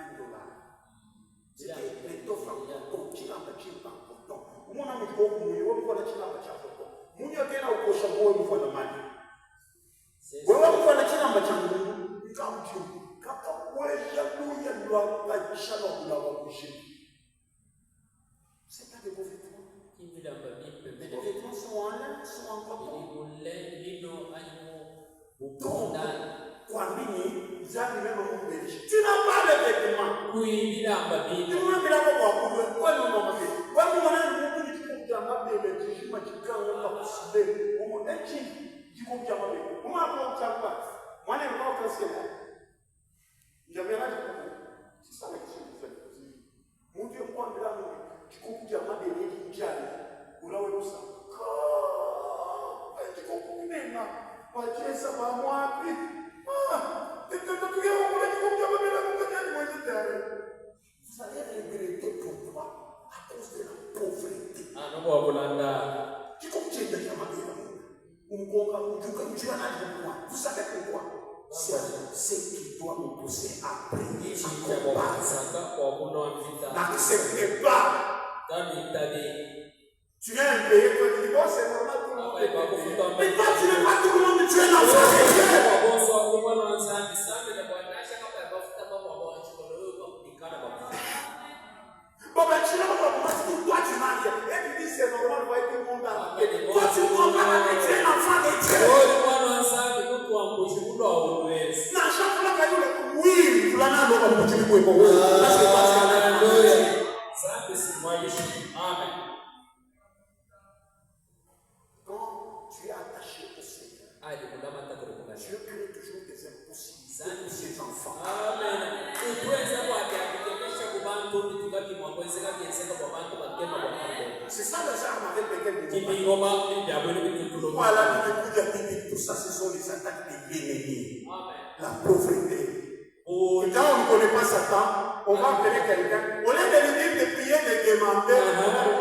C'était l'étoffe en coton, tu l'as pas en coton. Moi, je me dis, oh, tu l'as pas en coton. Moi, je suis là au cochon, moi, je suis là. Moi, je suis là, je suis c'est pas des beaux vêtements. Les beaux vêtements sont en lin, sont en coton. Donc, Kwamini, ils arrivent même au monde. Tu n'as pas de vêtements. Tu n'as pas de vêtements. C'est ça la question que vous faites. Mon Dieu, moi, tu comprends diamant de l'Égyptienne. Ou là où est ça? Tu comprends maintenant. Dieu, ça va moi. Vous allez regretter pourquoi? À cause de la pauvreté. Tu comprends déjà vous savez pourquoi? C'est ce qui doit nous pousser à prier, à combattre. N'acceptez pas. Tu es un pays, tu dis, bon, c'est normal, tout le monde est payé. Mais toi, tu n'es pas tout le monde, tu es l'enfant de Dieu. Bon, ben, tu n'as pas compris, toi, tu n'as rien. Et tu dis, c'est normal, voyez tout le monde a. Toi, tu ne comprends pas que tu es l'enfant de Dieu. Non, chaque fois que tu dis, oui, tu l'as pas compris, tu peux pas. Parce que Amen. Quand tu es attaché au Seigneur, Dieu crée toujours des impossibilités pour ses enfants. Amen. C'est ça les armes avec lesquelles nous Kimi combattons. ngoma ndiabwele bitutulu. Voilà, tout ça, ce sont les attaques de l'ennemi. La pauvreté. Et quand on ne connaît pas Satan, on va appeler quelqu'un. Au lieu de lui dire de prier, de demander,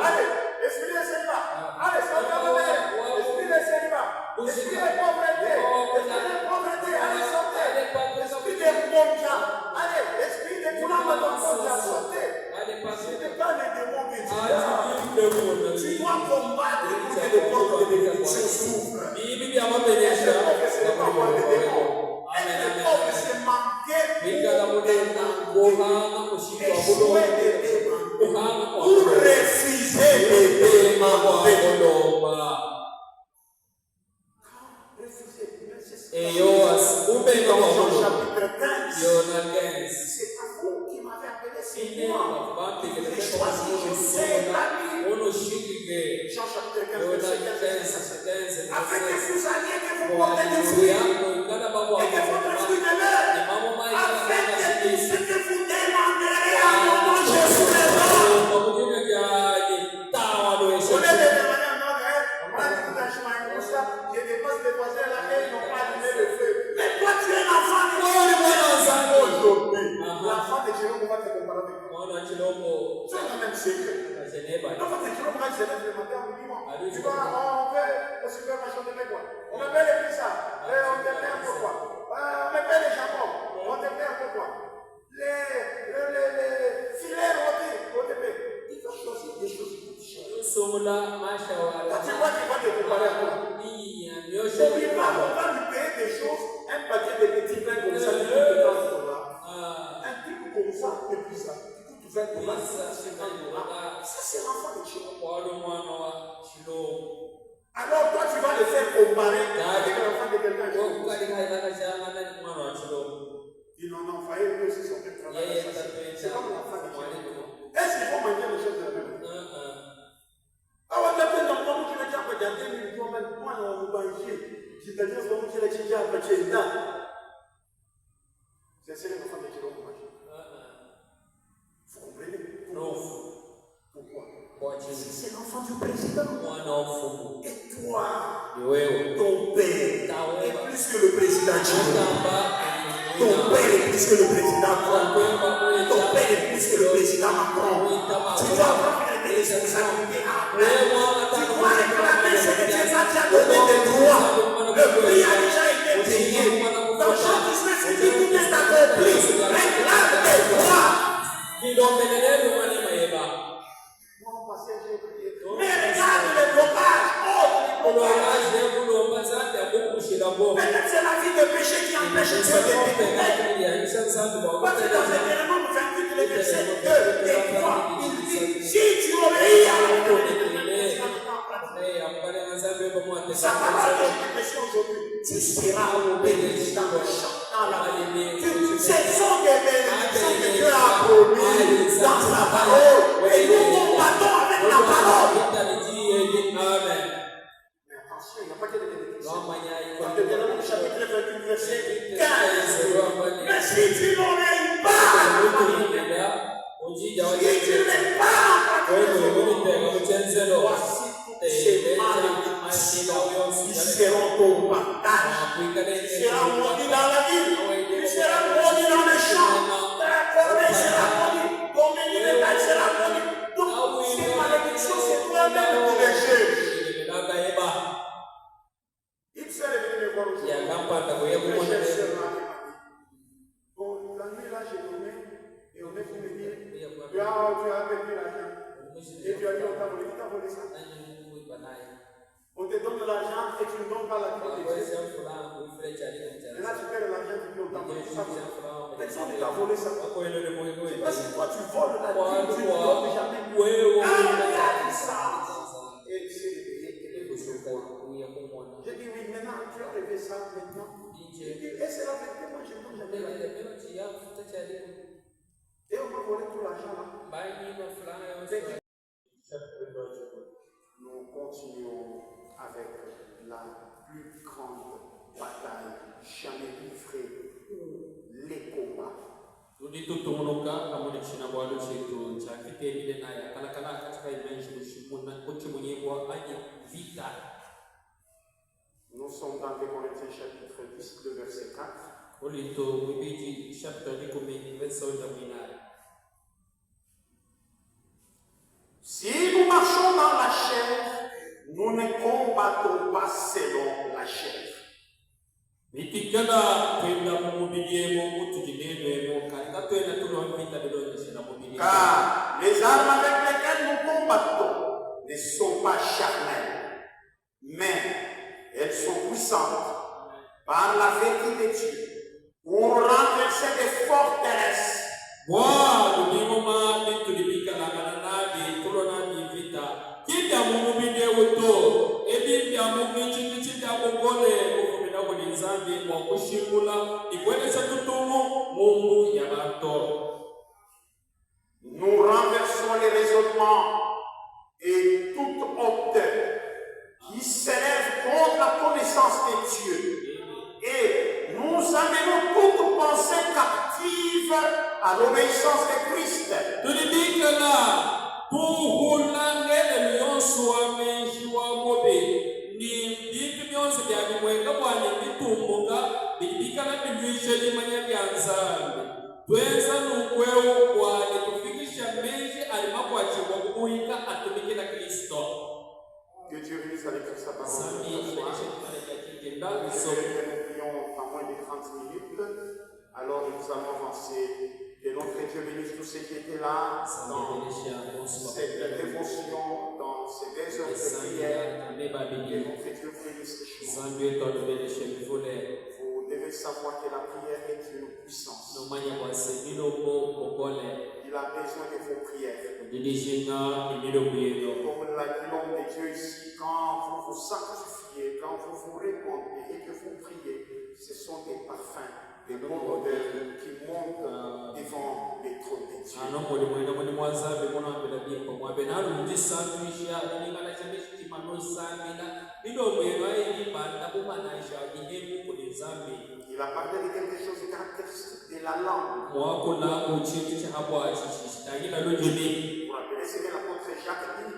allez, esprit de célibat, allez, sortez, esprit de célibat, esprit de pauvreté, allez, sortez, esprit de monja, allez, esprit de tout le monde, sortez. Ce n'est pas les démons que tu as. Tu dois combattre pour que les portes de bénédiction s'ouvrent. Et les pauvres, ce n'est pas moi les démons. Et les pauvres, c'est manquer échouer de demander. Pour refuser de demander. Refuser, mais c'est ça. Dans Jean chapitre 15, c'est à vous qui m'avez appelé, c'est moi. J'ai choisi, je sais la vie. Jean chapitre 15, verset 15. Afin que vous alliez, que vous portez du fruit, et que votre fruit demeure, afin que tout ce que vous demanderez à mon nom, je vous le donne. Au lieu de demander à mon frère, je dépasse les voisins là et ils n'ont pas allumé le feu. Mais toi, tu es l'enfant de Dieu. Aujourd'hui, l'enfant de Dieu, on va te comparer avec moi. Tu as quand même secret. L'enfant de Dieu, on va se lever le matin, on dit, tu vas, on fait le supermarché, on te met quoi? On me paie les pizzas, on te paie un peu quoi? On me paie les jambons, on te paie un peu quoi? Les filets rôtis, on te paie. Il va choisir des choses qui coûtent cher. Quand tu vois qu'il va te comparer à toi, n'oublie pas, on va lui payer des choses, un paquet de petits pains comme ça, qui coûte $30. Un truc comme ça, et puis ça, qui coûte $20, $50. Ça, c'est l'enfant de Dieu. Alors toi, tu vas le faire comparer avec l'enfant de quelqu'un. Ils n'en ont failli, lui aussi, son père travaille. C'est comme l'enfant de Dieu. Est-ce qu'il faut manger les choses de la même manière? Ah ouais, t'as dans le monde qui l'a dit, après, il y a 2 minutes, moi, on va manger. Je t'ai dit, c'est comme qui l'a dit, après, tu es là. C'est l'enfant de Dieu, on va manger. Vous comprenez? Pourquoi? C'est l'enfant du président. Et toi, ton père est plus que le président Chino. Ton père est plus que le président Trump. Ton père est plus que le président Macron. Tu dois prendre des responsabilités après. Tu dois réclamer ce que Dieu t'a donné des droits. Le prix a déjà été payé. Dans Jean 19, il dit tout est accompli. Réclame des droits. Mais regarde les blocages. Peut-être c'est la vie de péché qui empêche Dieu de t'écouter. Parce que dans Deutéronome 28, le verset 2 et 3, il dit, si tu obéis à la sa parole que je te péché aujourd'hui, tu seras béni dans le champ, dans la vie. Ce sont des bénédictions que Dieu a promis dans sa parole. Et nous combattons avec la parole. Mais attention, il n'y a pas que des bénédictions. Dans Deutéronome chapitre 28, verset 15. Mais si tu n'oreilles pas, si tu n'es pas, voici ces malédictions qui seront ton partage. Tu seras maudit dans la ville, tu seras maudit dans les champs, ta corbeille sera maudite, ton menu de taille sera maudit. Donc, ces malédictions, c'est toi-même qui les juges. Il s'est révélé me voir aujourd'hui. Bon, la nuit là, j'ai donné et on est venu me dire, tu as perdu l'argent. Et tu as dit, on t'a volé, qui t'a volé ça? On te donne de l'argent et tu ne donnes pas la vie de Dieu. Et là, tu perds l'argent, tu dis, on t'a volé ça. Personne ne t'a volé ça. C'est parce que toi, tu voles la vie, tu ne donnes jamais. Ah, il a dit ça. Et c'est réveillé. J'ai dit, oui, maintenant, tu as rêvé ça maintenant. J'ai dit, et c'est la vérité, moi, je ne donne jamais la vie. Et on m'a volé tout l'argent là. Nous continuons avec la plus grande bataille jamais livrée ou les combats. Tulitutunuka pamoja na bwalo chetu cha kitende naye kalakala katika imani mshimuna kuchimunyebwa aje vita. Nous sommes dans 2 Corinthiens chapitre 10, le verset 4. Olito wibiji chapter 10 verset 4. Si nous marchons dans la chair, nous ne combattons pas selon la chair. Car les armes avec lesquelles nous combattons ne sont pas charnelles, mais elles sont puissantes par la vertu de Dieu pour renverser des forteresses. Nous renversons les raisonnements et toute hauteur qui s'élève contre la connaissance de Dieu. Et nous amenons toute pensée captive à l'obéissance de Christ. Que Dieu bénisse avec sa parole. Nous prions en moins de 30 minutes. Alors nous allons avancer. Que notre Dieu bénisse tous ceux qui étaient là dans cette dévotion, dans ces 2 heures de prière. Que notre Dieu bénisse richement. Vous devez savoir que la prière est une puissance. Il a besoin de vos prières. Comme l'a dit l'homme de Dieu ici, quand vous vous sanctifiez, quand vous vous répandez et que vous priez, ce sont des parfums, des bons odeurs qui montent devant les trônes de Dieu. Il a parlé de quelque chose de caractéristique de la langue. Vous rappelez ce que l'apôtre Jacques dit?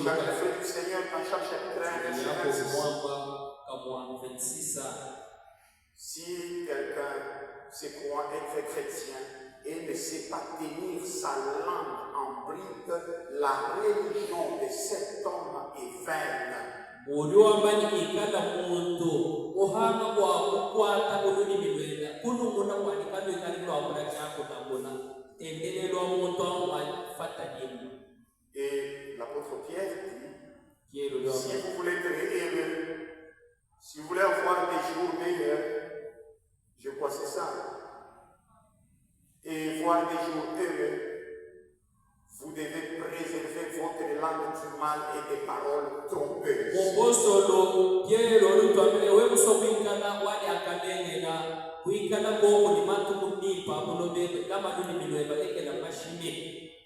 Jacques, le frère du Seigneur, dans Jacques chapitre 1, verset 26. Si quelqu'un se croit être chrétien et ne sait pas tenir sa langue en bride, la religion de cet homme est vaine. Et l'apôtre Pierre dit, si vous voulez être heureux, si vous voulez avoir des jours meilleurs, je crois que c'est ça, et voir des jours heureux, vous devez préserver votre langue du mal et des paroles trompeuses.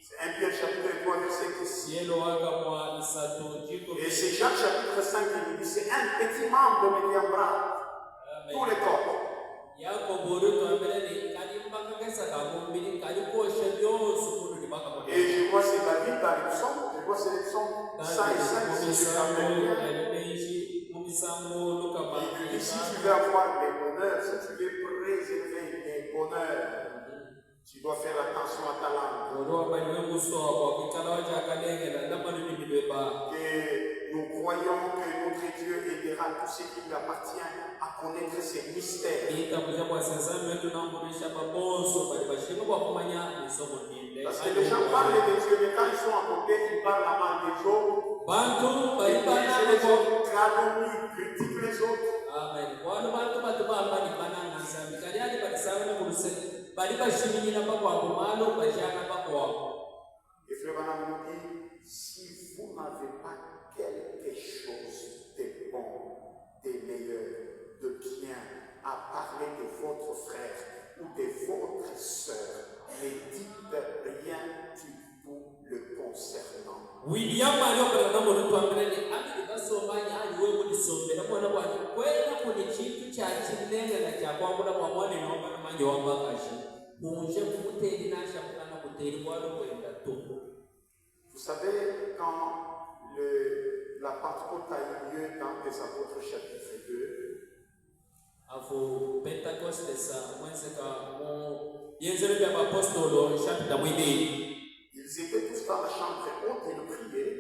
C'est 1 Pierre chapitre 3 verset 10. Et c'est Jacques chapitre 5 qui dit, c'est un petit membre mais qui embrasse tout le corps. Et je vois c'est David dans les psaumes, je vois c'est les psaumes 105, si je et si tu veux avoir des bonheurs, si tu veux préserver des bonheurs, tu dois faire attention à ta langue. Et nous croyons que notre Dieu aidera tous ceux qui lui appartiennent à connaître ses mystères. Parce que les gens parlent de Dieu, mais quand ils sont à côté, ils parlent mal des autres. Ils disent les autres, calomnient, critiquent les autres. Amen. Et Frère Branham nous dit, si vous n'avez pas quelque chose de bon, de meilleur, de bien à parler de votre frère ou de votre soeur, ne dites rien du tout le concernant. William Vous savez, quand la Pentecôte a eu lieu dans les Apôtres chapitre 2, ils étaient tous dans la chambre haute et ils priaient.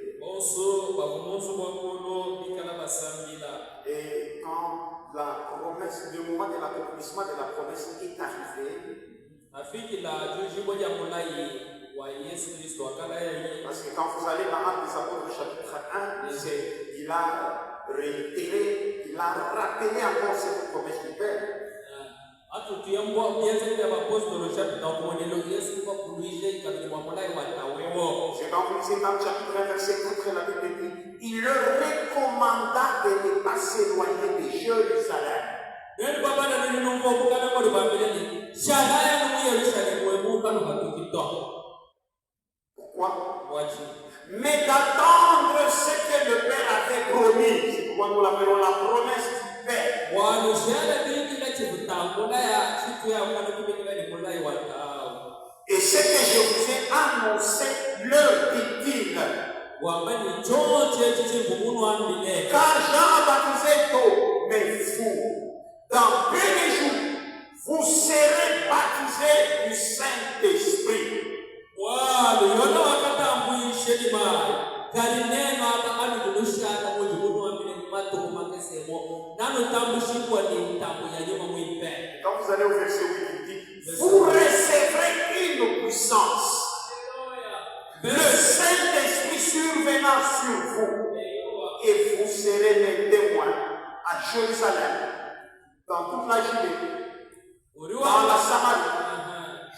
Et quand le moment de l'accomplissement de la promesse est arrivé, parce que quand vous allez dans Actes des Apôtres chapitre 1, il a réitéré, il a rappelé encore cette promesse du Père. J'ai quand vous lisez dans le chapitre 1, verset 4, la Bible dit, il leur recommanda de ne pas s'éloigner de Jérusalem. Pourquoi? Mais d'attendre ce que le Père avait promis. C'est pourquoi nous l'appelons la promesse du Père. Et ce que je vous ai annoncé, leur dit-il. Car Jean a baptisé d'eau, mais vous, dans peu de jours, vous serez baptisés du Saint-Esprit. Quand vous allez au verset 8, il dit, vous recevrez une puissance. Le Saint-Esprit survenant sur vous, et vous serez mes témoins à Jérusalem, dans toute la Judée, dans la Samarie,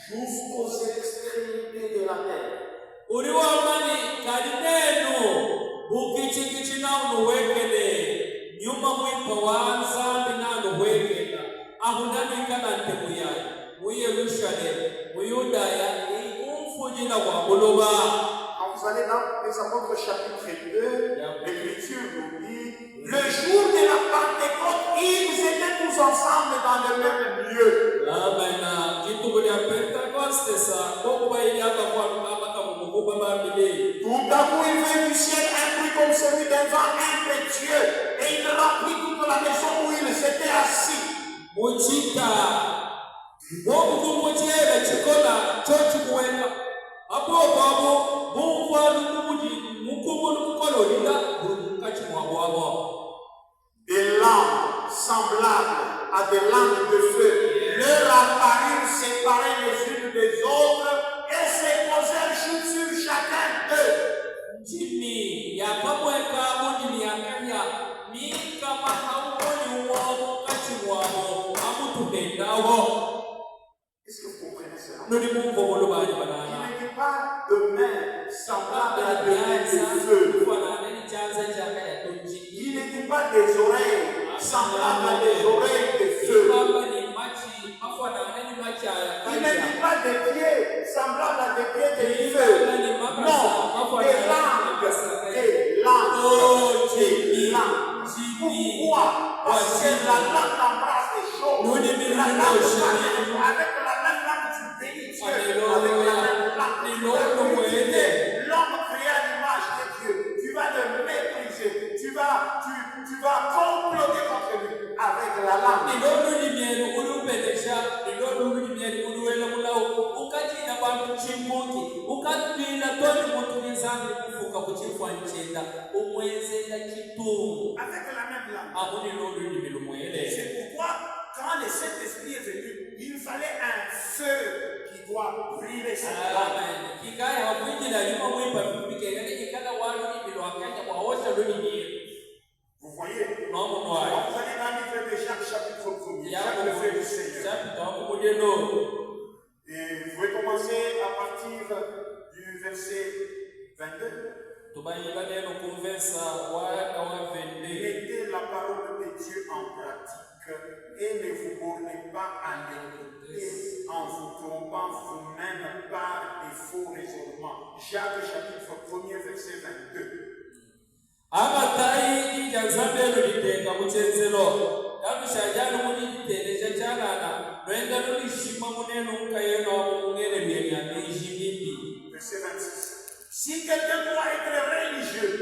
jusqu'aux extrémités de la terre. Quand vous allez dans les Apôtres chapitre 2, l'Écriture nous dit, le jour de la Pentecôte, ils étaient tous ensemble dans le même lieu. Tout à coup, il vint du ciel un bruit comme celui d'un vent impétueux, et il remplit toute la maison où ils étaient assis. Des langues semblables à des langues de feu leur apparurent séparées les unes des autres et se posèrent sur chacun d'eux. Est-ce que vous comprenez cela? Il ne dit pas de mains semblables à des mains de feu. Il ne dit pas des oreilles semblables à des oreilles de feu. Il ne dit pas des pieds semblables à des pieds de feu. Non, des langues. Pourquoi? Parce que la langue embrasse les choses. La langue avec la même langue tu bénis Dieu. Avec la même langue l'homme créé à l'image de Dieu. Tu vas le mépriser. Tu vas comploter contre lui avec la langue. Avec la même langue. C'est pourquoi, quand le Saint-Esprit est venu, il fallait un feu qui doit brûler cette langue. Vous voyez? Vous allez dans le livre de Jacques, chapitre 1er. Jacques, le feu du Seigneur. Et vous pouvez commencer à partir du verset 22. Mettez la parole de Dieu en pratique et ne vous bornez pas à l'écouter en vous trompant vous-même par des faux raisonnements. Jacques chapitre 1er verset 22. Verset 26. Si quelqu'un doit être religieux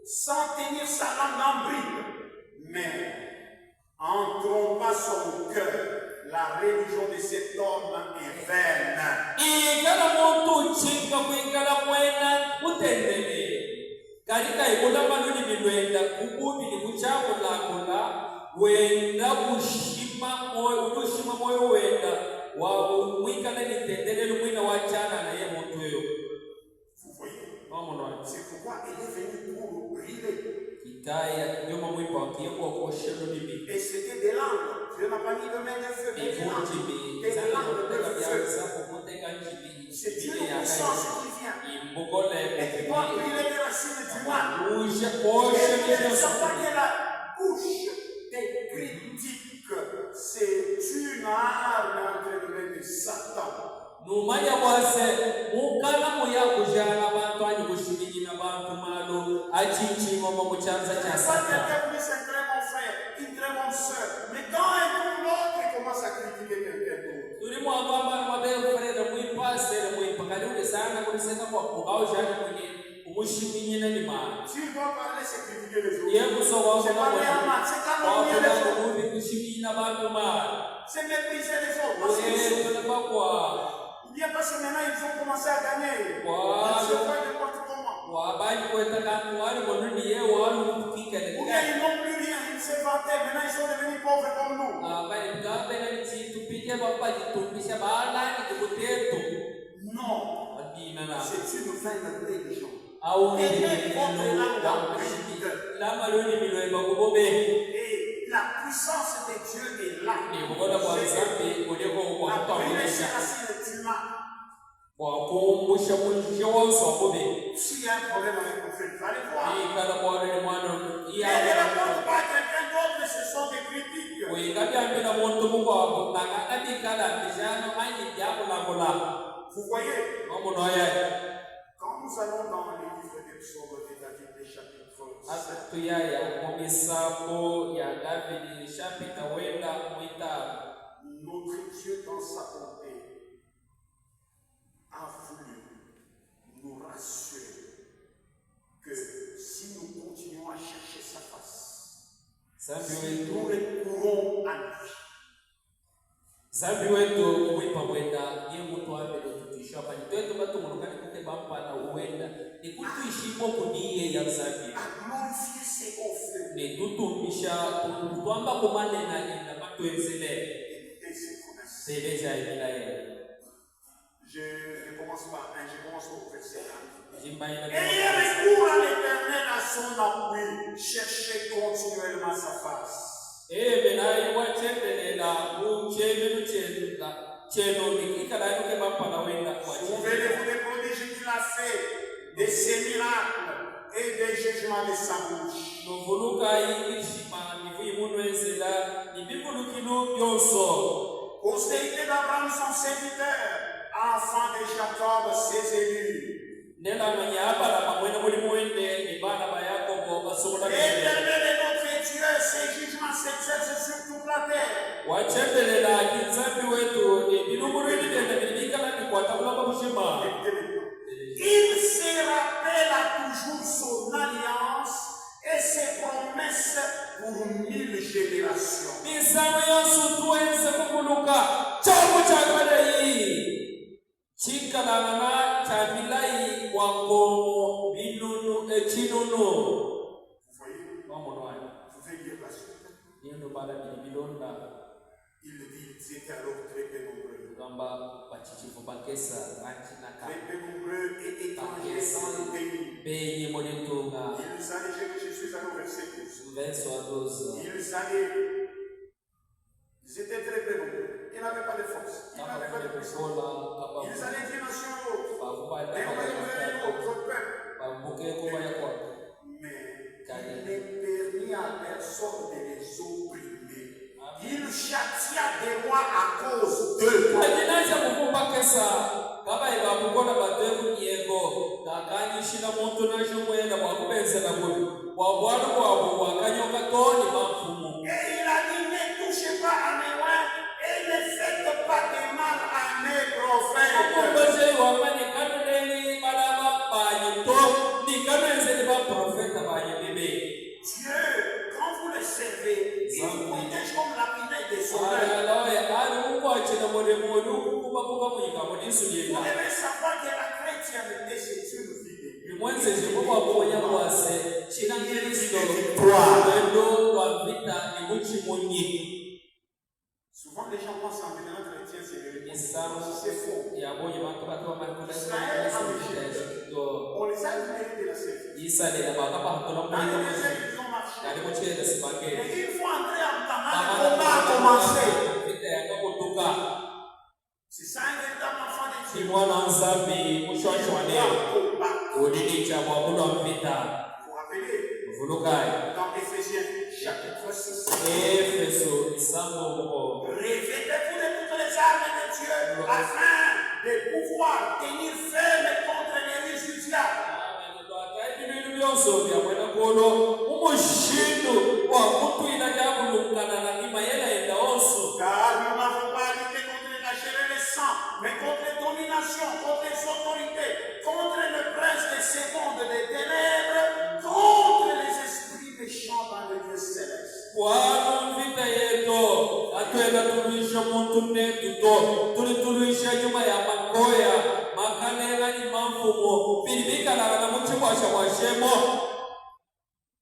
sans tenir sa langue en bride, mais en trompant son cœur, la religion de cet homme est vaine. Vous voyez? C'est pourquoi il est venu pour briller. Et c'était des langues. Dieu n'a pas mis de main de feu. Des langues de feu. C'est Dieu de puissance qui vient. Et qui doit briller les racines du mal. Et ne sait pas que la bouche des critiques, c'est une arme entre les mains de Satan. Numanya wase mukana muya kujana abantu anyi kushimiji na bantu malo achinchi ngoma muchanza cha Satan. C'est un très bon frère, une très bonne sœur. Mais quand un pour l'autre, il commence à critiquer quelqu'un d'autre. Tulimu agamba mabeo frère muipase muipakaliwe sana kulisema kwa kugao jana mwenye umushimiji na limana. S'il doit parler, c'est critiquer les autres. Yeye kusowa c'est pas bien mal, c'est calomnier les autres. Kushimiji na bantu malo. C'est mépriser les autres. Parce que bien parce que maintenant ils ont commencé à gagner. Ils se font n'importe comment. Ou bien ils n'ont plus rien, ils se vantaient, maintenant ils sont devenus pauvres comme nous. Non, c'est une vaine religion. Aimez votre langue. Et la puissance de Dieu est là. La brûler ses racines du mal. S'il y a un problème avec mon frère, il va aller voir. Et ne répondre pas à quelqu'un d'autre, ce sont des critiques. Vous voyez, quand nous allons dans les livres des psaumes de David, les chapitres 7, notre Dieu dans sa bonté a voulu nous rassurer que si nous continuons à chercher sa face, nous recourons à lui. À glorifier ses hauts feux. Écoutez ses promesses. Je commence par je commence au verset 1. Ayez recours à l'Éternel à son appui, cherchez continuellement sa face. Souvenez-vous des prodiges qu'il a fait, de ses miracles et des jugements de sa bouche. Postérité d'Abraham son serviteur, enfant de Jacob ses élus. L'éternel est notre Dieu, ses jugements s'exercent sur toute la terre. Il se rappelle toujours son alliance et ses promesses pour 1000 générations. Vous voyez lire la suite. Il dit, ils étaient alors très peu nombreux. Très peu nombreux et étrangers dans le pays. Ils allaient, je suis allé au verset 12. Ils étaient très peu nombreux. Ils n'avaient pas de force. Ils n'avaient pas de puissance. Ils allaient d'une nation à l'autre. Et on allait autre peuple. Mais il n'est permis à personne de les opprimer. Il châtia des rois à cause d'eux. Et il a dit, ne touchez pas à mes rois et ne faites Souvent les gens pensent en général chrétien, c'est le c'est faux. Israël a rejeté. On les a libérés de la servitude. Dans les déserts, ils ont marché. Et il faut entrer en Canaan, le combat a commencé. C'est ça un véritable enfant de Dieu. Il faut rappeler. Dans Éphésiens chapitre 6. Revêtez-vous de toutes les armes de Dieu afin de pouvoir tenir ferme contre les ruses du diable. Car nous n'avons pas à lutter contre la chair et le sang, mais contre les dominations, contre les autorités, contre le prince des secondes des ténèbres, contre les esprits méchants dans le lieu céleste.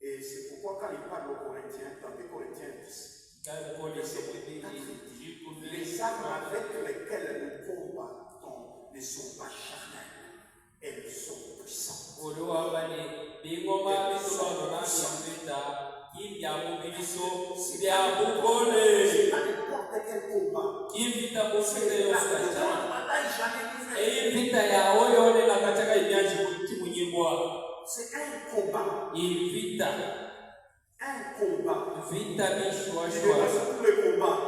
Et c'est pourquoi quand il parle aux Corinthiens, dans 2 Corinthiens 10, les armes avec lesquelles nous combattons ne sont pas charnelles, elles sont puissantes. C'est pas n'importe quel combat. C'est la grande bataille jamais livrée. C'est un combat. Un combat. Il dépasse tous les combats.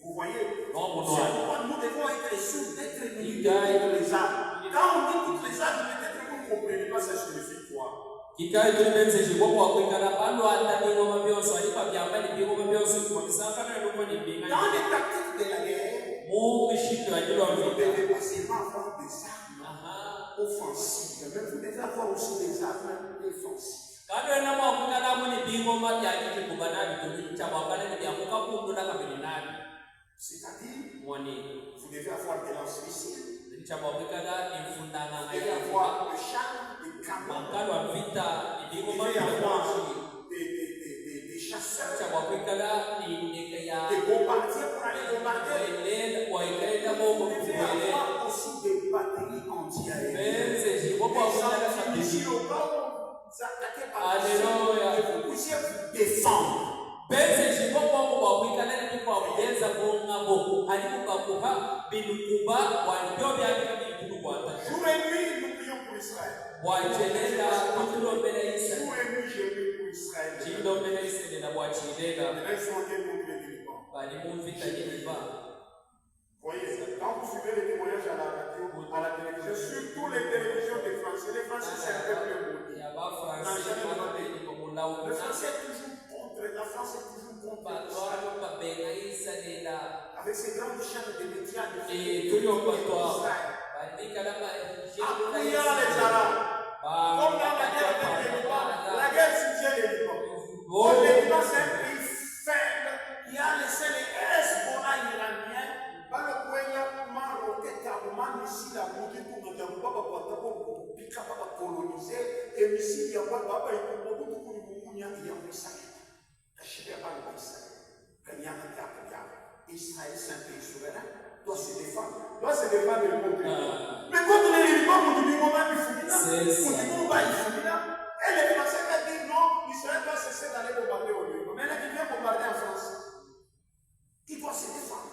Vous voyez? C'est pourquoi nous devons être sûrs d'être unis contre les armes. Quand on dit toutes les armes, peut-être que vous ne comprenez pas, ça signifie quoi? Dans les tactiques de la guerre, vous devez pas seulement avoir des armes offensives, mais vous devez avoir aussi des armes défensives. C'est-à-dire, vous devez avoir des lance-missiles, vous devez avoir le char, des canons, vous devez avoir des chasseurs, des bombardiers pour aller bombarder. Vous devez avoir aussi des batteries anti-aériennes. Des anti-missiles au cas où vous attaquez par les chiens, que vous puissiez vous défendre. Jour et nuit, nous prions pour Israël. Jour et nuit, je prie pour Israël. Maintenant, ils sont en guerre contre les Liban. Voyez, quand vous suivez les témoignages à la radio, à la télévision, surtout les télévisions des Français, les Français c'est un peuple maudit. Le Français est toujours contre, la France est toujours contre. Avec ces grandes chaînes de médias de appuyant les Arabes. Comme dans la guerre avec les Liban, la guerre soutient les Liban. Le Liban c'est un pays faible qui a laissé les Hezbollah iraniens. Coloniser et ici il y a pas Israël c'est un pays souverain, doit se défendre contre les mais contre les Liban, on dit comment il faut et les Français qui disent non, Israël doit cesser d'aller bombarder au Liban. Mais là, il vient bombarder en France. Il doit se défendre.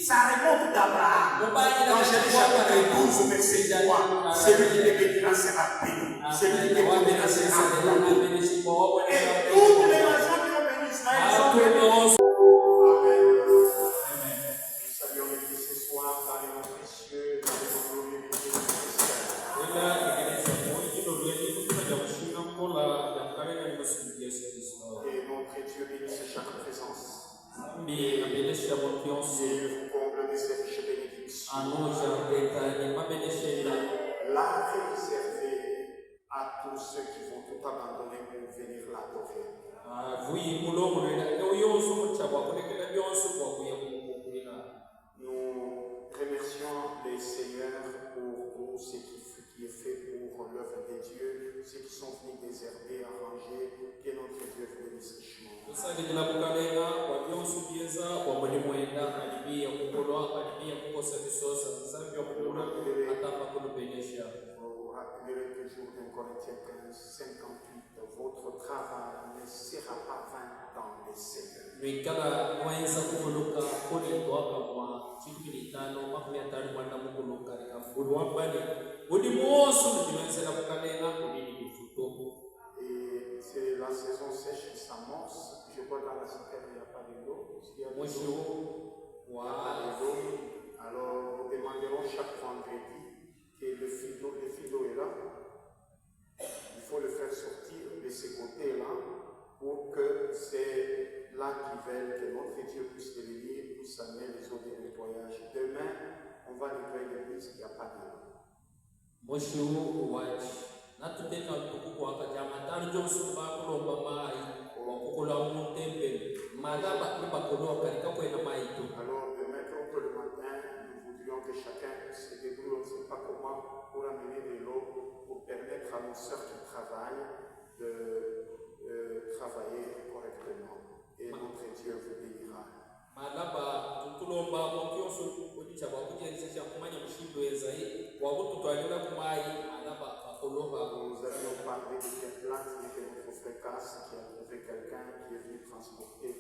Ça remonte d'Abraham. Dans Genèse chapitre 12, verset 3, celui qui te bénira sera béni. Celui qui te bénira sera béni. Et toutes les nations qui ont béni Israël sont bénies. Amen. Nous saluons l'Église ce soir par les noms précieux, dans les glorieux de Jésus Christ. Zambi abelesha mokionso Dieu vous comble de ses riches bénédictions. anoja betani mabeleshela La réservée à tous ceux qui vont tout abandonner pour venir l'adorer. vuyi mulongolera yonso muchabwa kulekela byonso kwakuya kukulira. Nous remercions les seigneurs pour tout ce qui est fait pour l'œuvre de Dieu, ceux qui sont venus désherber, arranger, que notre Dieu vous bénisse richement. tusabikila kukalenga kwa byonso byeza kwa mulimu enda alibiya kukolwa alibiya kukosa bisosa nsabyo kukula atapa kulubelesha. Vous rappellerez toujours dans Corinthiens 15, 58, votre travail ne sera pas vain dans les Seigneurs. Nwikala mwenza kuvuluka kuli twaka mwa chikili tano makumi atano mwanda mukuluka lika mkulu wambani udi mwosu mjimenzela kukalenga kudini bifuto. Et c'est la saison sèche qui s'amorce. Je vois dans la citerne, il n'y a pas de l'eau. S'il y a de Mwisho l'eau, il n'y a pas de l'eau. Alors, nous demanderons chaque vendredi que le fil d'eau est là. Il faut le faire sortir de ce côté-là pour que c'est là qu'ils veulent que notre Dieu puisse devenir, puisse amener les eaux de nettoyage. Demain, on va nettoyer l'église, il n'y a pas d'eau. Mwisho wachi natuteka tukuku wakajama tano jonsu bakulomba mai wakukula mutembe malaba nibakuloka likakwena maitu. Alors, demain, tôt le matin, nous voudrions que chacun se débrouille, on ne sait pas comment, pour amener de l'eau, pour permettre à nos sœurs qui travaillent de travailler correctement. Et notre Dieu vous bénira. Malaba tukulomba mokionso kudicha bakujenzesha kumanya mushindo ezai wakututwalira kumai malaba bakolomba. Nous avions parlé de Pierre Plate, de notre frère Casse, qui a trouvé quelqu'un qui est venu transporter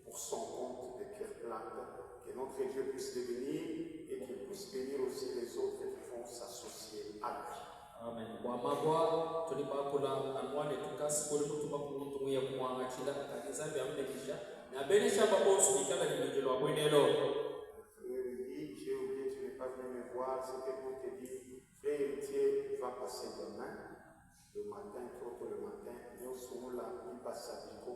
pour son compte de Pierre Plate. Que notre Dieu puisse devenir et qu'il puisse bénir aussi les autres qui vont s'associer à lui. Amen. Kwa magwa tulipakula anwane tukasi kuli kutuba kumuntu ya kumwanga chila kanisa bya mdekisha na benesha babonsu bikala limejelo abwenelo. J'ai oublié, tu n'es pas venu me voir, c'était pour te dire, frère héritier va passer demain, le matin, tôt le matin, nous sommes là, il passe à Dico,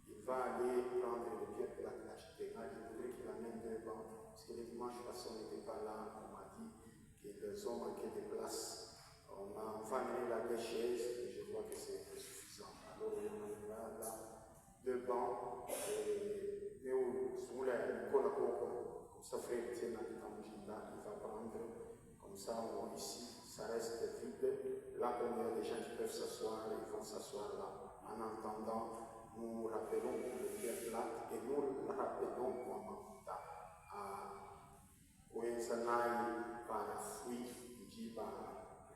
il va aller prendre le pied de la l'acheter. Je voudrais qu'il amène 2 bancs, parce que le dimanche passé, on n'était pas là, on m'a dit qu'ils ont manqué de place. On va amener la 2 chaises, et je crois que c'est suffisant. Alors, on amènera là 2 bancs, et nous, sous la comme ça, frère Étienne a dit il va prendre, comme ça, ici, ça reste vide. Là, comme il y a des gens qui peuvent s'asseoir, ils vont s'asseoir là. En entendant, nous rappelons le Pierre Plate et nous le rappelons à Ouenzanaï par la fuite, Djiba,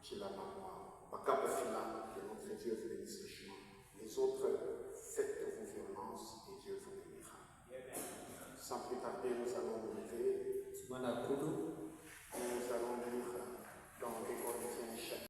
Chilamama, Bakabafila, que notre Dieu vous bénisse richement. Les autres, faites vos violences et Dieu vous bénira. Sans plus tarder, nous allons nous lever. Nous allons lire dans les Corinthiens chapitre